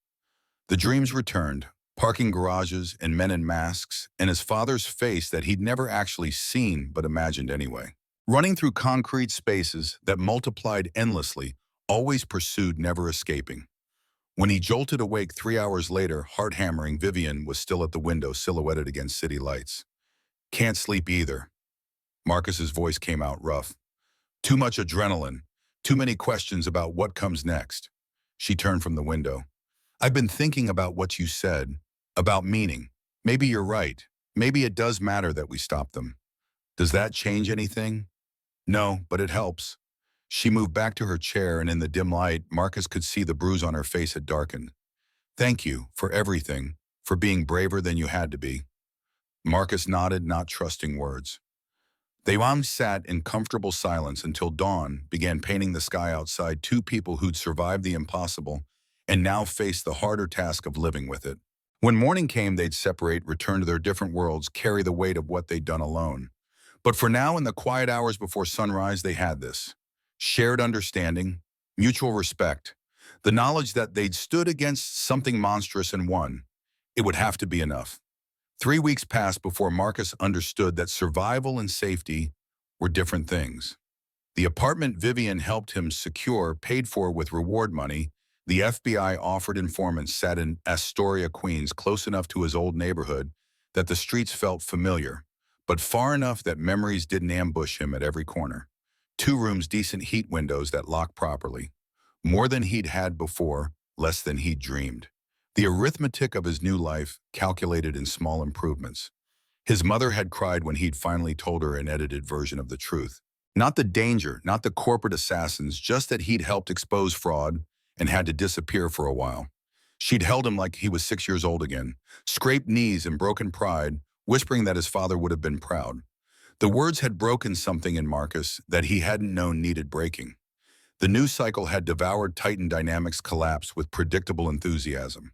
Speaker 1: The dreams returned, parking garages and men in masks, and his father's face that he'd never actually seen but imagined anyway. Running through concrete spaces that multiplied endlessly, always pursued, never escaping. When he jolted awake 3 hours later, heart hammering, Vivian was still at the window, silhouetted against city lights. Can't sleep either. Marcus's voice came out rough. Too much adrenaline, too many questions about what comes next. She turned from the window. I've been thinking about what you said, about meaning. Maybe you're right. Maybe it does matter that we stop them. Does that change anything? No, but it helps. She moved back to her chair, and in the dim light, Marcus could see the bruise on her face had darkened. Thank you for everything, for being braver than you had to be. Marcus nodded, not trusting words. They sat in comfortable silence until dawn began painting the sky outside, two people who'd survived the impossible and now faced the harder task of living with it. When morning came, they'd separate, return to their different worlds, carry the weight of what they'd done alone. But for now, in the quiet hours before sunrise, they had this. Shared understanding, mutual respect, the knowledge that they'd stood against something monstrous and won. It would have to be enough. 3 weeks passed before Marcus understood that survival and safety were different things. The apartment Vivian helped him secure, paid for with reward money, The FBI offered informants sat in Astoria, Queens, close enough to his old neighborhood that the streets felt familiar, but far enough that memories didn't ambush him at every corner. 2 rooms, decent heat windows that locked properly. More than he'd had before, less than he'd dreamed. The arithmetic of his new life calculated in small improvements. His mother had cried when he'd finally told her an edited version of the truth. Not the danger, not the corporate assassins, just that he'd helped expose fraud and had to disappear for a while. She'd held him like he was 6 years old again, scraped knees and broken pride, whispering that his father would have been proud. The words had broken something in Marcus that he hadn't known needed breaking. The news cycle had devoured Titan Dynamics' collapse with predictable enthusiasm.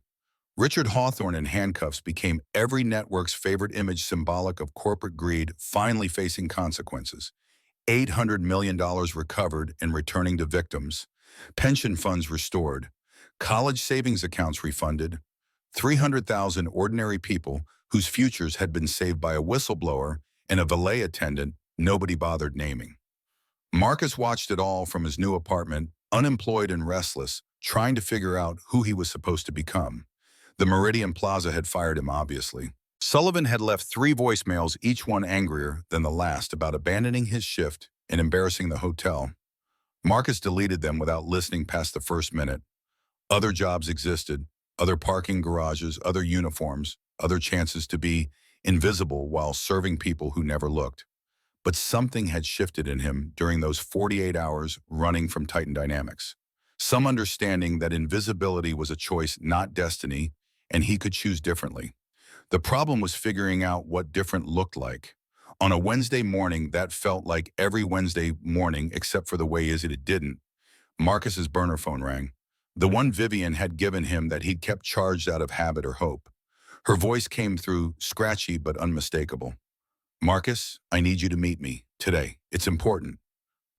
Speaker 1: Richard Hawthorne in handcuffs became every network's favorite image, symbolic of corporate greed finally facing consequences. $800 million recovered and returning to victims. Pension funds restored. College savings accounts refunded. 300,000 ordinary people whose futures had been saved by a whistleblower and a valet attendant nobody bothered naming. Marcus watched it all from his new apartment, unemployed and restless, trying to figure out who he was supposed to become. The Meridian Plaza had fired him, obviously. Sullivan had left 3 voicemails, each one angrier than the last, about abandoning his shift and embarrassing the hotel. Marcus deleted them without listening past the first minute. Other jobs existed, other parking garages, other uniforms, other chances to be invisible while serving people who never looked. But something had shifted in him during those 48 hours running from Titan Dynamics. Some understanding that invisibility was a choice, not destiny, and he could choose differently. The problem was figuring out what different looked like. On a Wednesday morning, that felt like every Wednesday morning except for the way it didn't. Marcus's burner phone rang. The one Vivian had given him that he'd kept charged out of habit or hope. Her voice came through, scratchy but unmistakable. "Marcus, I need you to meet me, today. It's important."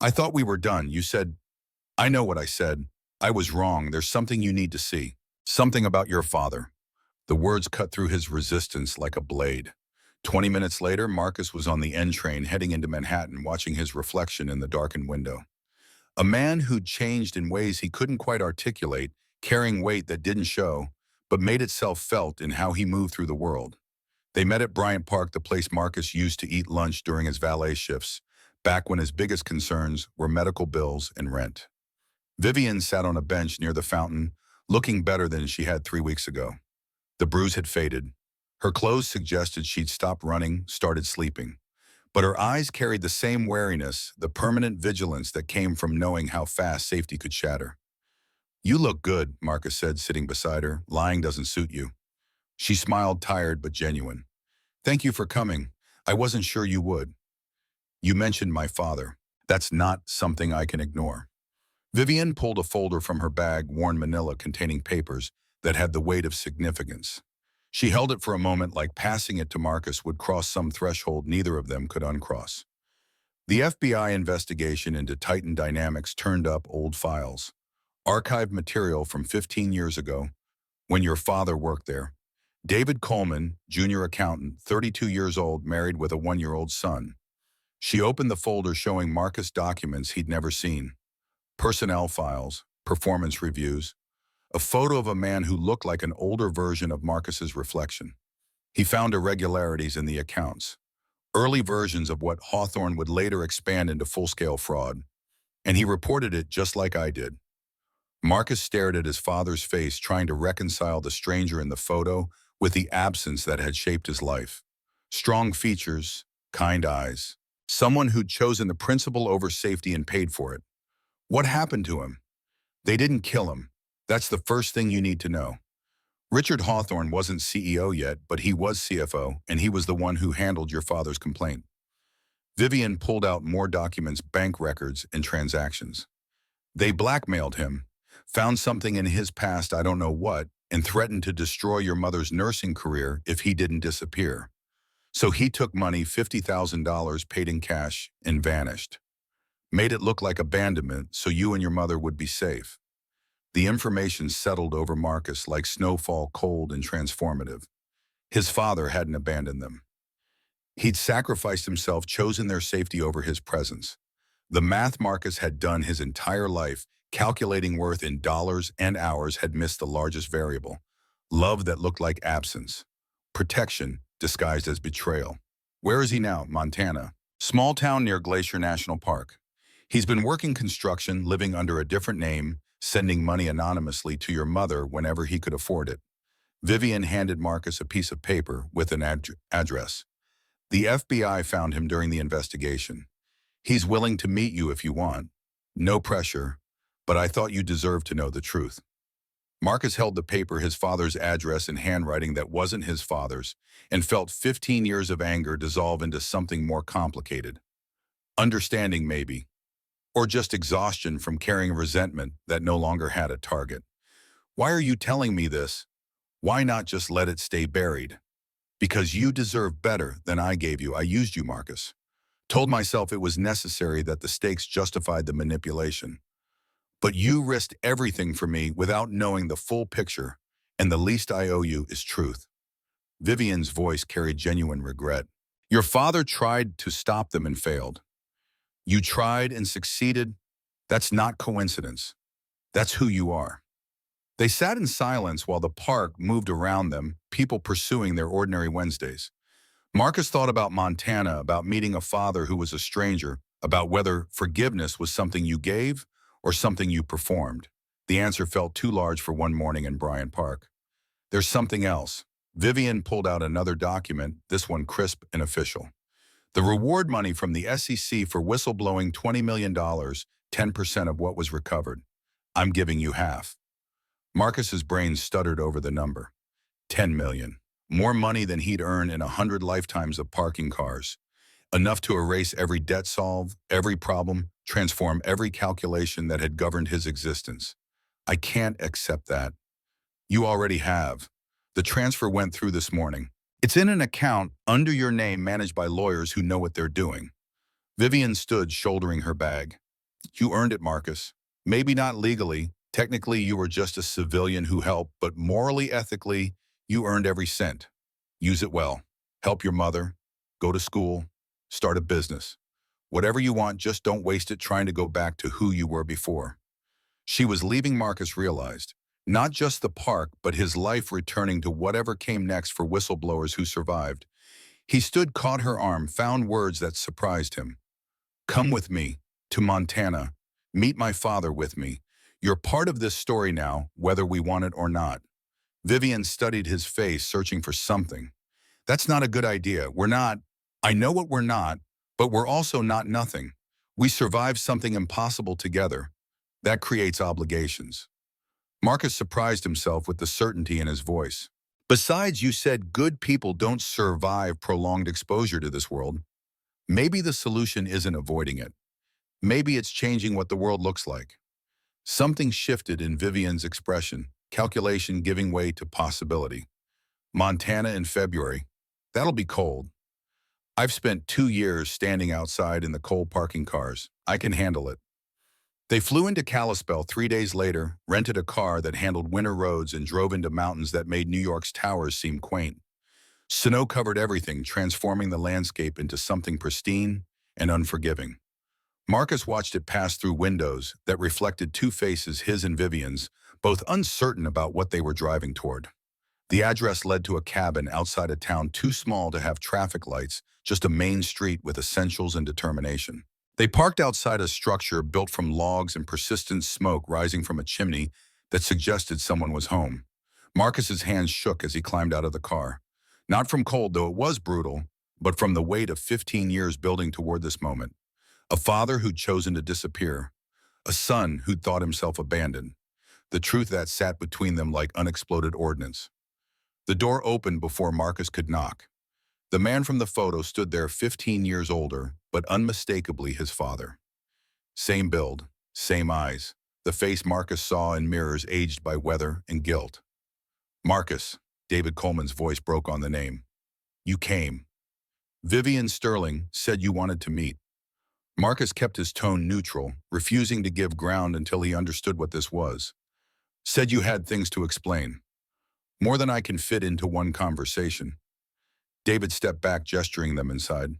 Speaker 1: "I thought we were done. You said—" "I know what I said. I was wrong. There's something you need to see. Something about your father." The words cut through his resistance like a blade. 20 minutes later, Marcus was on the N train heading into Manhattan, watching his reflection in the darkened window. A man who'd changed in ways he couldn't quite articulate, carrying weight that didn't show, but made itself felt in how he moved through the world. They met at Bryant Park, the place Marcus used to eat lunch during his valet shifts, back when his biggest concerns were medical bills and rent. Vivian sat on a bench near the fountain, looking better than she had 3 weeks ago. The bruise had faded. Her clothes suggested she'd stopped running, started sleeping. But her eyes carried the same wariness, the permanent vigilance that came from knowing how fast safety could shatter. "You look good," Marcus said, sitting beside her. "Lying doesn't suit you." She smiled, tired but genuine. "Thank you for coming. I wasn't sure you would." "You mentioned my father. That's not something I can ignore." Vivian pulled a folder from her bag, worn manila, containing papers that had the weight of significance. She held it for a moment, like passing it to Marcus would cross some threshold neither of them could uncross. The FBI investigation into Titan Dynamics turned up old files. Archived material from 15 years ago, when your father worked there. David Coleman, junior accountant, 32 years old, married with a 1-year-old son. She opened the folder, showing Marcus documents he'd never seen. Personnel files, performance reviews, a photo of a man who looked like an older version of Marcus's reflection. He found irregularities in the accounts, early versions of what Hawthorne would later expand into full-scale fraud, and he reported it just like I did. Marcus stared at his father's face, trying to reconcile the stranger in the photo with the absence that had shaped his life. Strong features, kind eyes. Someone who'd chosen the principle over safety and paid for it. What happened to him? They didn't kill him. That's the first thing you need to know. Richard Hawthorne wasn't CEO yet, but he was CFO, and he was the one who handled your father's complaint. Vivian pulled out more documents, bank records, and transactions. They blackmailed him, found something in his past, I don't know what, and threatened to destroy your mother's nursing career if he didn't disappear. So he took money, $50,000 paid in cash, and vanished. Made it look like abandonment so you and your mother would be safe. The information settled over Marcus like snowfall, cold and transformative. His father hadn't abandoned them. He'd sacrificed himself, chosen their safety over his presence. The math Marcus had done his entire life Calculating worth in dollars and hours had missed the largest variable. Love that looked like absence. Protection disguised as betrayal. Where is he now? Montana. Small town near Glacier National Park. He's been working construction, living under a different name, sending money anonymously to your mother whenever he could afford it. Vivian handed Marcus a piece of paper with an address. The FBI found him during the investigation. He's willing to meet you if you want. No pressure, but I thought you deserved to know the truth. Marcus held the paper, his father's address in handwriting that wasn't his father's, and felt 15 years of anger dissolve into something more complicated. Understanding, maybe. Or just exhaustion from carrying resentment that no longer had a target. Why are you telling me this? Why not just let it stay buried? Because you deserve better than I gave you. I used you, Marcus. Told myself it was necessary, that the stakes justified the manipulation. But you risked everything for me without knowing the full picture, and the least I owe you is truth. Vivian's voice carried genuine regret. Your father tried to stop them and failed. You tried and succeeded. That's not coincidence. That's who you are. They sat in silence while the park moved around them, people pursuing their ordinary Wednesdays. Marcus thought about Montana, about meeting a father who was a stranger, about whether forgiveness was something you gave or something you performed. The answer felt too large for one morning in Bryant Park. There's something else. Vivian pulled out another document, this one crisp and official. The reward money from the SEC for whistleblowing $20 million, 10% of what was recovered. I'm giving you half. Marcus's brain stuttered over the number. 10 million. More money than he'd earn in 100 lifetimes of parking cars. Enough to erase every debt, solve every problem, transform every calculation that had governed his existence. I can't accept that. You already have. The transfer went through this morning. It's in an account under your name, managed by lawyers who know what they're doing. Vivian stood, shouldering her bag. You earned it, Marcus. Maybe not legally. Technically, you were just a civilian who helped, but morally, ethically, you earned every cent. Use it well. Help your mother. Go to school. Start a business. Whatever you want, just don't waste it trying to go back to who you were before. She was leaving, Marcus realized. Not just the park, but his life, returning to whatever came next for whistleblowers who survived. He stood, caught her arm, found words that surprised him. Come with me, to Montana. Meet my father with me. You're part of this story now, whether we want it or not. Vivian studied his face, searching for something. That's not a good idea. We're not. I know what we're not, but we're also not nothing. We survived something impossible together. That creates obligations. Marcus surprised himself with the certainty in his voice. Besides, you said good people don't survive prolonged exposure to this world. Maybe the solution isn't avoiding it. Maybe it's changing what the world looks like. Something shifted in Vivian's expression, calculation giving way to possibility. Montana in February. That'll be cold. I've spent 2 years standing outside in the cold parking cars. I can handle it. They flew into Kalispell 3 days later, rented a car that handled winter roads, and drove into mountains that made New York's towers seem quaint. Snow covered everything, transforming the landscape into something pristine and unforgiving. Marcus watched it pass through windows that reflected two faces, his and Vivian's, both uncertain about what they were driving toward. The address led to a cabin outside a town too small to have traffic lights, just a main street with essentials and determination. They parked outside a structure built from logs and persistent smoke rising from a chimney that suggested someone was home. Marcus's hands shook as he climbed out of the car. Not from cold, though it was brutal, but from the weight of 15 years building toward this moment. A father who'd chosen to disappear. A son who'd thought himself abandoned. The truth that sat between them like unexploded ordnance. The door opened before Marcus could knock. The man from the photo stood there, 15 years older, but unmistakably his father. Same build, same eyes. The face Marcus saw in mirrors, aged by weather and guilt. Marcus, David Coleman's voice broke on the name. You came. Vivian Sterling said you wanted to meet. Marcus kept his tone neutral, refusing to give ground until he understood what this was. Said you had things to explain. More than I can fit into one conversation. David stepped back, gesturing them inside.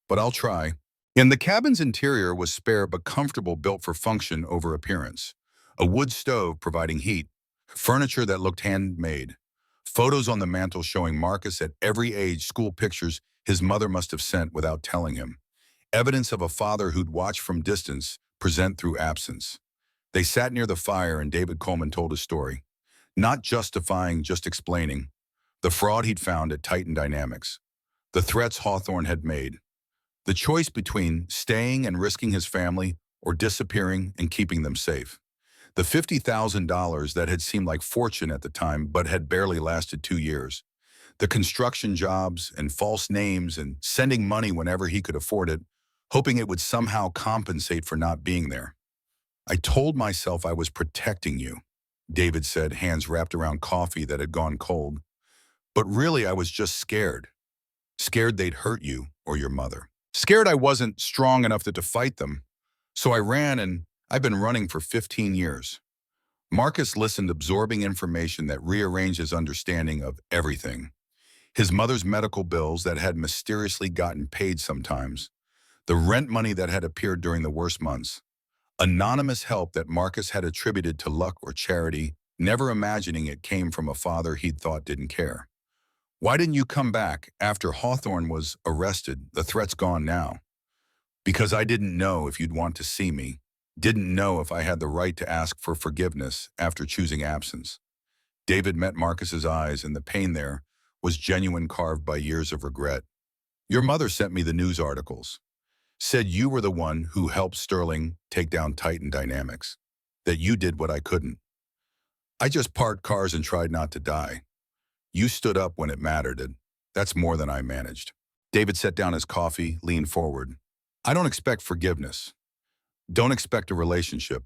Speaker 1: But I'll try. In the cabin's interior was spare but comfortable, built for function over appearance. A wood stove providing heat, furniture that looked handmade, photos on the mantel showing Marcus at every age, school pictures his mother must have sent without telling him, evidence of a father who'd watch from distance, present through absence. They sat near the fire and David Coleman told his story, not justifying, just explaining, the fraud he'd found at Titan Dynamics, the threats Hawthorne had made, the choice between staying and risking his family or disappearing and keeping them safe. The $50,000 that had seemed like fortune at the time but had barely lasted 2 years. The construction jobs and false names and sending money whenever he could afford it, hoping it would somehow compensate for not being there. I told myself I was protecting you, David said, hands wrapped around coffee that had gone cold. But really I was just scared. Scared they'd hurt you or your mother. Scared I wasn't strong enough to fight them. So I ran, and I've been running for 15 years. Marcus listened, absorbing information that rearranged his understanding of everything. His mother's medical bills that had mysteriously gotten paid sometimes, the rent money that had appeared during the worst months, anonymous help that Marcus had attributed to luck or charity, never imagining it came from a father he'd thought didn't care. Why didn't you come back after Hawthorne was arrested? The threat's gone now. Because I didn't know if you'd want to see me, didn't know if I had the right to ask for forgiveness after choosing absence. David met Marcus's eyes, and the pain there was genuine, carved by years of regret. Your mother sent me the news articles. Said you were the one who helped Sterling take down Titan Dynamics. That you did what I couldn't. I just parked cars and tried not to die. You stood up when it mattered, and that's more than I managed. David set down his coffee, leaned forward. I don't expect forgiveness. Don't expect a relationship.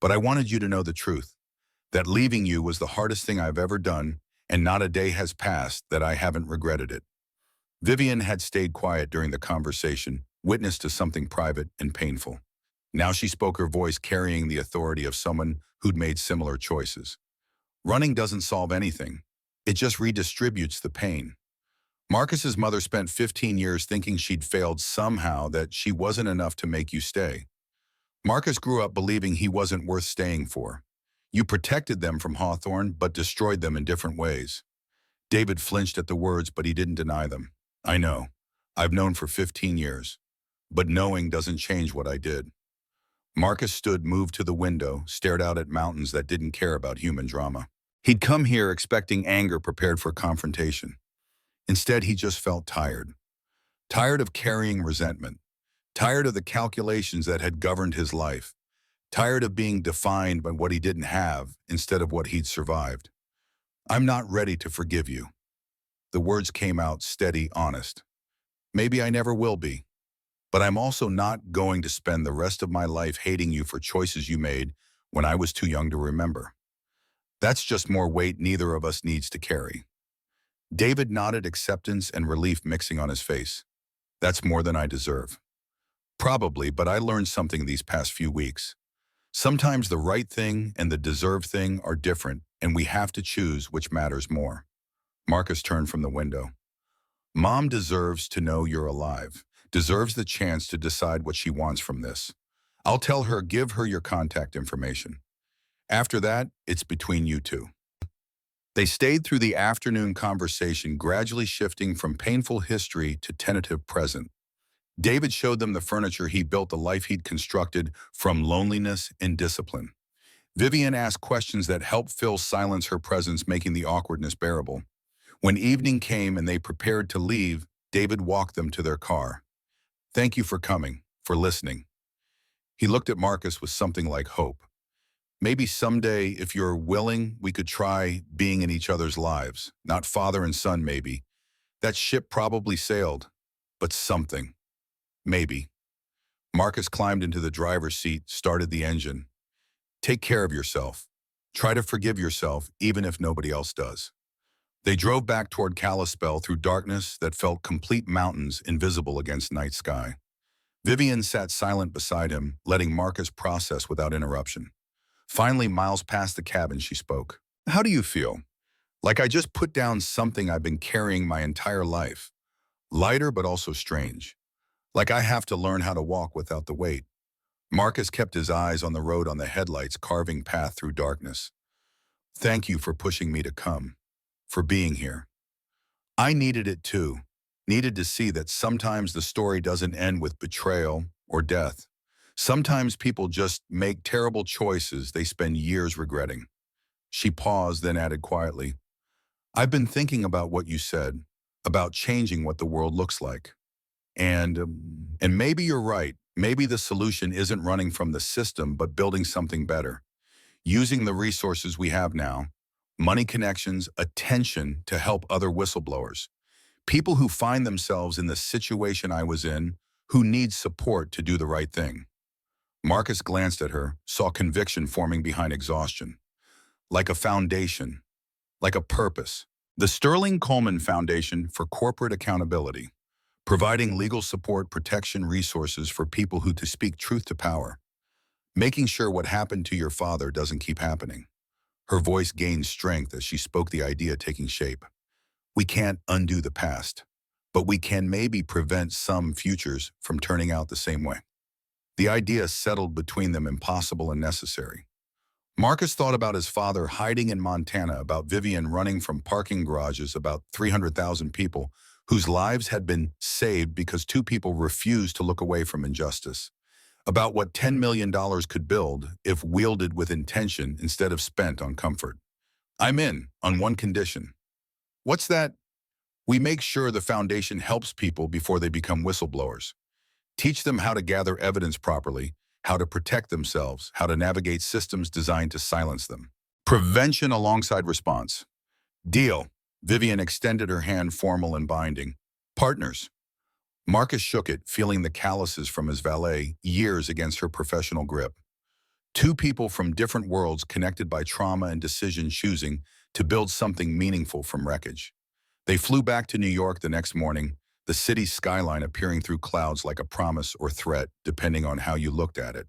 Speaker 1: But I wanted you to know the truth. That leaving you was the hardest thing I've ever done, and not a day has passed that I haven't regretted it. Vivian had stayed quiet during the conversation, witness to something private and painful. Now she spoke, her voice carrying the authority of someone who'd made similar choices. Running doesn't solve anything. It just redistributes the pain. Marcus's mother spent 15 years thinking she'd failed somehow, that she wasn't enough to make you stay. Marcus grew up believing he wasn't worth staying for. You protected them from Hawthorne, but destroyed them in different ways. David flinched at the words, but he didn't deny them. I know. I've known for 15 years. But knowing doesn't change what I did. Marcus stood, moved to the window, stared out at mountains that didn't care about human drama. He'd come here expecting anger, prepared for confrontation. Instead, he just felt tired. Tired of carrying resentment. Tired of the calculations that had governed his life. Tired of being defined by what he didn't have instead of what he'd survived. I'm not ready to forgive you. The words came out steady, honest. Maybe I never will be. But I'm also not going to spend the rest of my life hating you for choices you made when I was too young to remember. That's just more weight neither of us needs to carry. David nodded, acceptance and relief mixing on his face. That's more than I deserve. Probably, but I learned something these past few weeks. Sometimes the right thing and the deserved thing are different, and we have to choose which matters more. Marcus turned from the window. Mom deserves to know you're alive, deserves the chance to decide what she wants from this. I'll tell her, give her your contact information. After that, it's between you two. They stayed through the afternoon conversation, gradually shifting from painful history to tentative present. David showed them the furniture he built, the life he'd constructed from loneliness and discipline. Vivian asked questions that helped fill silence, her presence making the awkwardness bearable. When evening came and they prepared to leave, David walked them to their car. Thank you for coming, for listening. He looked at Marcus with something like hope. Maybe someday, if you're willing, we could try being in each other's lives. Not father and son, maybe. That ship probably sailed. But something. Maybe. Marcus climbed into the driver's seat, started the engine. Take care of yourself. Try to forgive yourself, even if nobody else does. They drove back toward Kalispell through darkness that felt complete, mountains invisible against night sky. Vivian sat silent beside him, letting Marcus process without interruption. Finally, miles past the cabin, she spoke. How do you feel? Like I just put down something I've been carrying my entire life. Lighter, but also strange. Like I have to learn how to walk without the weight. Marcus kept his eyes on the road on the headlights carving path through darkness. Thank you for pushing me to come, for being here. I needed it too. Needed to see that sometimes the story doesn't end with betrayal or death. Sometimes people just make terrible choices they spend years regretting. She paused, then added quietly, I've been thinking about what you said, about changing what the world looks like. And maybe you're right. Maybe the solution isn't running from the system, but building something better. Using the resources we have now, money connections, attention to help other whistleblowers. People who find themselves in the situation I was in, who need support to do the right thing. Marcus glanced at her, saw conviction forming behind exhaustion. Like a foundation, like a purpose. The Sterling Coleman Foundation for Corporate Accountability, providing legal support, protection, resources for people who to speak truth to power, making sure what happened to your father doesn't keep happening. Her voice gained strength as she spoke, the idea taking shape. We can't undo the past, but we can maybe prevent some futures from turning out the same way. The idea settled between them, impossible and necessary. Marcus thought about his father hiding in Montana, about Vivian running from parking garages, about 300,000 people whose lives had been saved because two people refused to look away from injustice, about what $10 million could build if wielded with intention instead of spent on comfort. I'm in, on one condition. What's that? We make sure the foundation helps people before they become whistleblowers. Teach them how to gather evidence properly, how to protect themselves, how to navigate systems designed to silence them. Prevention alongside response. Deal. Vivian extended her hand, formal and binding. Partners. Marcus shook it, feeling the calluses from his valet, years against her professional grip. Two people from different worlds connected by trauma and decision, choosing to build something meaningful from wreckage. They flew back to New York the next morning, the city's skyline appearing through clouds like a promise or threat, depending on how you looked at it.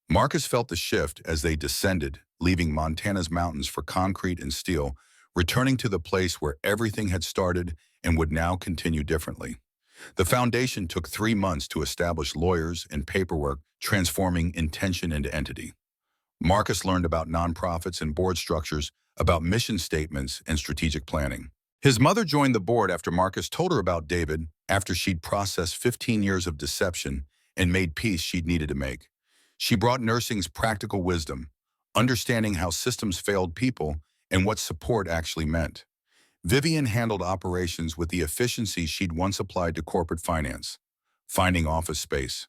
Speaker 1: Marcus felt the shift as they descended, leaving Montana's mountains for concrete and steel, returning to the place where everything had started and would now continue differently. The foundation took 3 months to establish lawyers and paperwork, transforming intention into entity. Marcus learned about nonprofits and board structures, about mission statements and strategic planning. His mother joined the board after Marcus told her about David, after she'd processed 15 years of deception and made peace she'd needed to make. She brought nursing's practical wisdom, understanding how systems failed people and what support actually meant. Vivian handled operations with the efficiency she'd once applied to corporate finance, finding office space,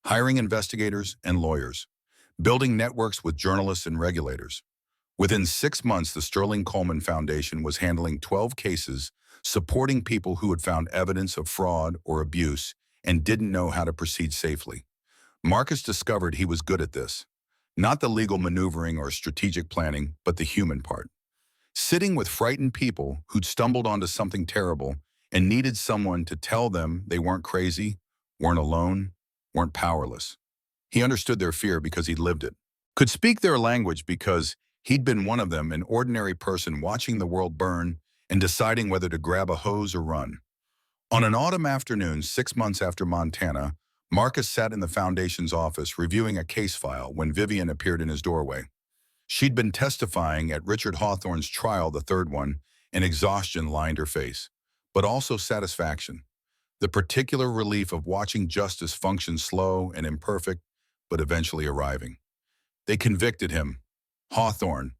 Speaker 1: hiring investigators and lawyers, building networks with journalists and regulators. Within 6 months, the Sterling Coleman Foundation was handling 12 cases, supporting people who had found evidence of fraud or abuse and didn't know how to proceed safely. Marcus discovered he was good at this. Not the legal maneuvering or strategic planning, but the human part. Sitting with frightened people who'd stumbled onto something terrible and needed someone to tell them they weren't crazy, weren't alone, weren't powerless. He understood their fear because he'd lived it. Could speak their language because he'd been one of them, an ordinary person watching the world burn and deciding whether to grab a hose or run. On an autumn afternoon, 6 months after Montana, Marcus sat in the foundation's office reviewing a case file when Vivian appeared in his doorway. She'd been testifying at Richard Hawthorne's trial, the third one, and exhaustion lined her face, but also satisfaction. The particular relief of watching justice function, slow and imperfect, but eventually arriving. They convicted him. Hawthorne,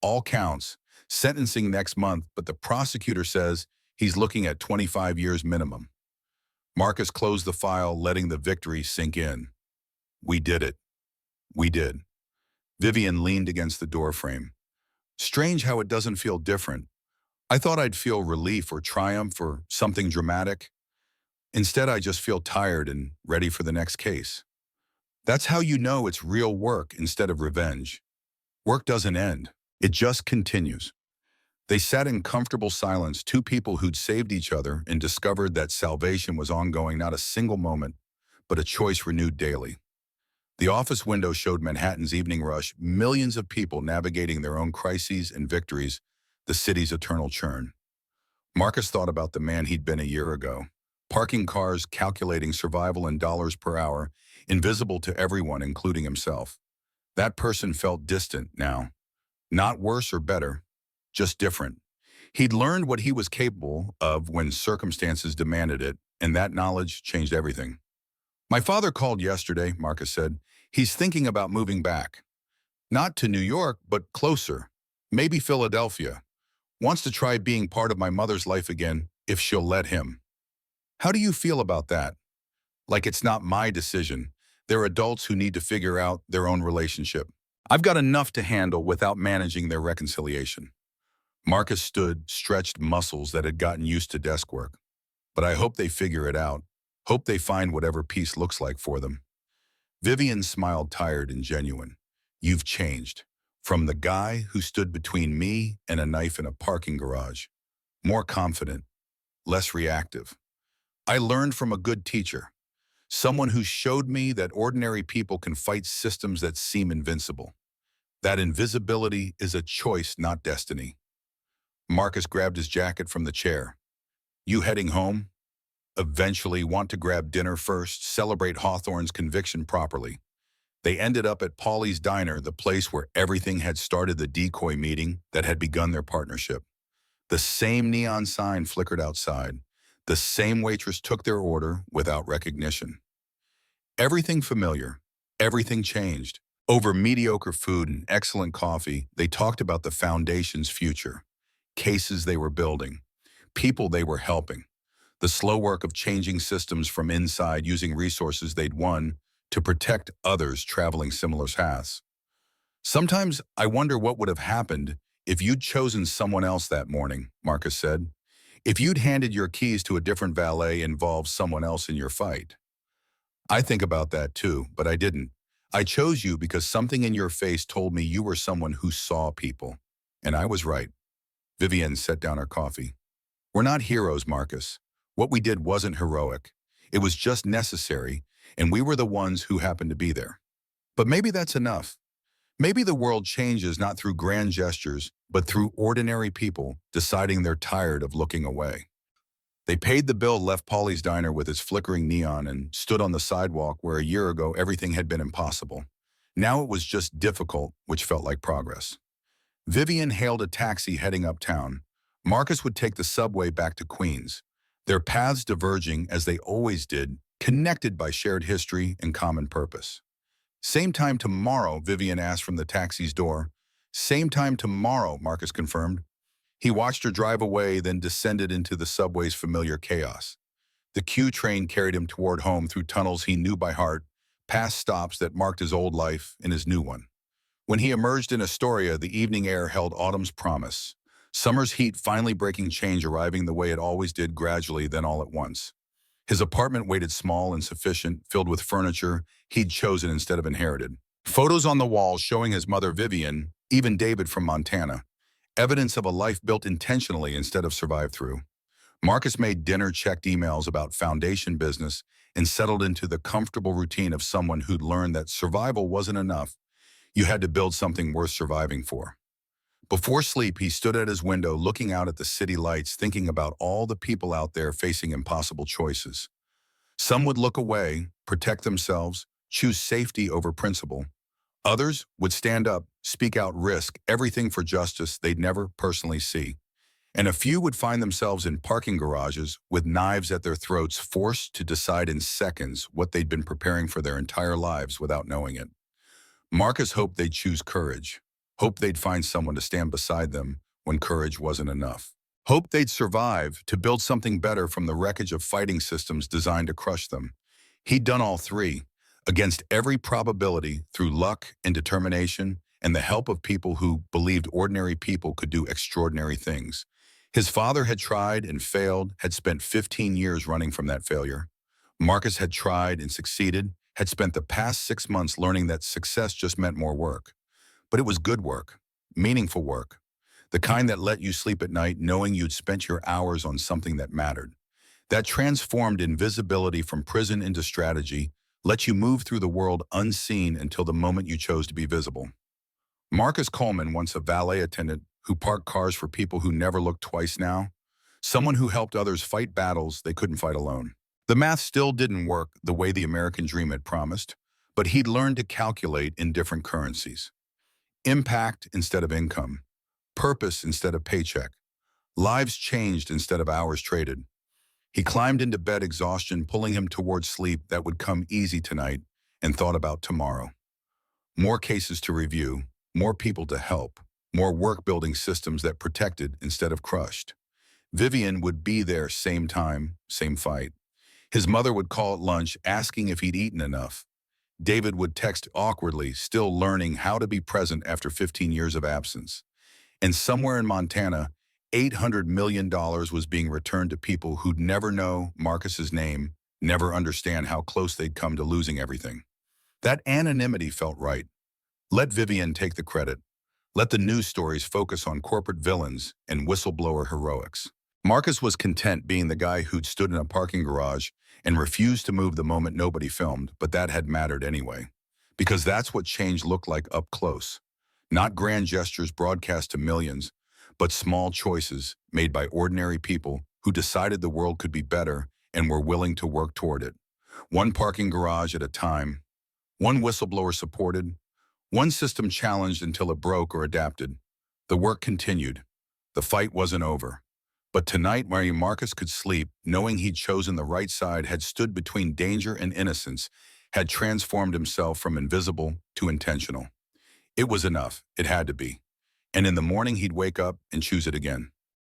Speaker 1: all counts, sentencing next month, but the prosecutor says he's looking at 25 years minimum. Marcus closed the file, letting the victory sink in. We did it. We did. Vivian leaned against the doorframe. Strange how it doesn't feel different. I thought I'd feel relief or triumph or something dramatic. Instead, I just feel tired and ready for the next case. That's how you know it's real work instead of revenge. Work doesn't end. It just continues. They sat in comfortable silence, two people who'd saved each other and discovered that salvation was ongoing, not a single moment, but a choice renewed daily. The office window showed Manhattan's evening rush, millions of people navigating their own crises and victories, the city's eternal churn. Marcus thought about the man he'd been a year ago, parking cars, calculating survival in dollars per hour, invisible to everyone, including himself. That person felt distant now, not worse or better, just different. He'd learned what he was capable of when circumstances demanded it, and that knowledge changed everything. My father called yesterday, Marcus said. He's thinking about moving back. Not to New York, but closer. Maybe Philadelphia. Wants to try being part of my mother's life again, if she'll let him. How do you feel about that? Like it's not my decision. They're adults who need to figure out their own relationship. I've got enough to handle without managing their reconciliation. Marcus stood, stretched muscles that had gotten used to desk work. But I hope they figure it out. Hope they find whatever peace looks like for them. Vivian smiled, tired and genuine. You've changed. From the guy who stood between me and a knife in a parking garage. More confident, less reactive. I learned from a good teacher. Someone who showed me that ordinary people can fight systems that seem invincible. That invisibility is a choice, not destiny. Marcus grabbed his jacket from the chair. You heading home? Eventually, want to grab dinner first, celebrate Hawthorne's conviction properly. They ended up at Paulie's Diner, the place where everything had started, the decoy meeting that had begun their partnership. The same neon sign flickered outside. The same waitress took their order without recognition. Everything familiar, everything changed. Over mediocre food and excellent coffee, they talked about the foundation's future, cases they were building, people they were helping, the slow work of changing systems from inside, using resources they'd won to protect others traveling similar paths. Sometimes I wonder what would have happened if you'd chosen someone else that morning, Marcus said. If you'd handed your keys to a different valet and involved someone else in your fight. I think about that too, but I didn't. I chose you because something in your face told me you were someone who saw people. And I was right. Vivienne set down her coffee. We're not heroes, Marcus. What we did wasn't heroic. It was just necessary, and we were the ones who happened to be there. But maybe that's enough. Maybe the world changes not through grand gestures, but through ordinary people deciding they're tired of looking away. They paid the bill, left Paulie's Diner with its flickering neon, and stood on the sidewalk where a year ago everything had been impossible. Now it was just difficult, which felt like progress. Vivian hailed a taxi heading uptown. Marcus would take the subway back to Queens, their paths diverging as they always did, connected by shared history and common purpose. Same time tomorrow, Vivian asked from the taxi's door. Same time tomorrow, Marcus confirmed. He watched her drive away, then descended into the subway's familiar chaos. The Q train carried him toward home through tunnels he knew by heart, past stops that marked his old life and his new one. When he emerged in Astoria, the evening air held autumn's promise. Summer's heat finally breaking change, arriving the way it always did, gradually, then all at once. His apartment waited, small and sufficient, filled with furniture he'd chosen instead of inherited. Photos on the walls showing his mother Vivian, even David from Montana. Evidence of a life built intentionally instead of survived through. Marcus made dinner, checked emails about foundation business, and settled into the comfortable routine of someone who'd learned that survival wasn't enough. You had to build something worth surviving for. Before sleep, he stood at his window looking out at the city lights, thinking about all the people out there facing impossible choices. Some would look away, protect themselves, choose safety over principle. Others would stand up, speak out, risk everything for justice they'd never personally see. And a few would find themselves in parking garages with knives at their throats, forced to decide in seconds what they'd been preparing for their entire lives without knowing it. Marcus hoped they'd choose courage, hoped they'd find someone to stand beside them when courage wasn't enough. Hoped they'd survive to build something better from the wreckage of fighting systems designed to crush them. He'd done all three, against every probability, through luck and determination and the help of people who believed ordinary people could do extraordinary things. His father had tried and failed, had spent 15 years running from that failure. Marcus had tried and succeeded, had spent the past 6 months learning that success just meant more work. But it was good work, meaningful work, the kind that let you sleep at night knowing you'd spent your hours on something that mattered. That transformed invisibility from prison into strategy, let you move through the world unseen until the moment you chose to be visible. Marcus Coleman, once a valet attendant who parked cars for people who never looked twice now, someone who helped others fight battles they couldn't fight alone. The math still didn't work the way the American dream had promised, but he'd learned to calculate in different currencies. Impact instead of income, purpose instead of paycheck, lives changed instead of hours traded. He climbed into bed, exhaustion pulling him towards sleep that would come easy tonight, and thought about tomorrow. More cases to review, more people to help, more work building systems that protected instead of crushed. Vivian would be there, same time, same fight. His mother would call at lunch asking if he'd eaten enough. David would text awkwardly, still learning how to be present after 15 years of absence. And somewhere in Montana, $800 million was being returned to people who'd never know Marcus's name, never understand how close they'd come to losing everything. That anonymity felt right. Let Vivian take the credit. Let the news stories focus on corporate villains and whistleblower heroics. Marcus was content being the guy who'd stood in a parking garage and refused to move the moment nobody filmed, but that had mattered anyway. Because that's what change looked like up close. Not grand gestures broadcast to millions, but small choices made by ordinary people who decided the world could be better and were willing to work toward it. One parking garage at a time, one whistleblower supported, one system challenged until it broke or adapted. The work continued. The fight wasn't over. But tonight, Mary Marcus could sleep, knowing he'd chosen the right side, had stood between danger and innocence, had transformed himself from invisible to intentional. It was enough. It had to be. And in the morning, he'd wake up and choose it again.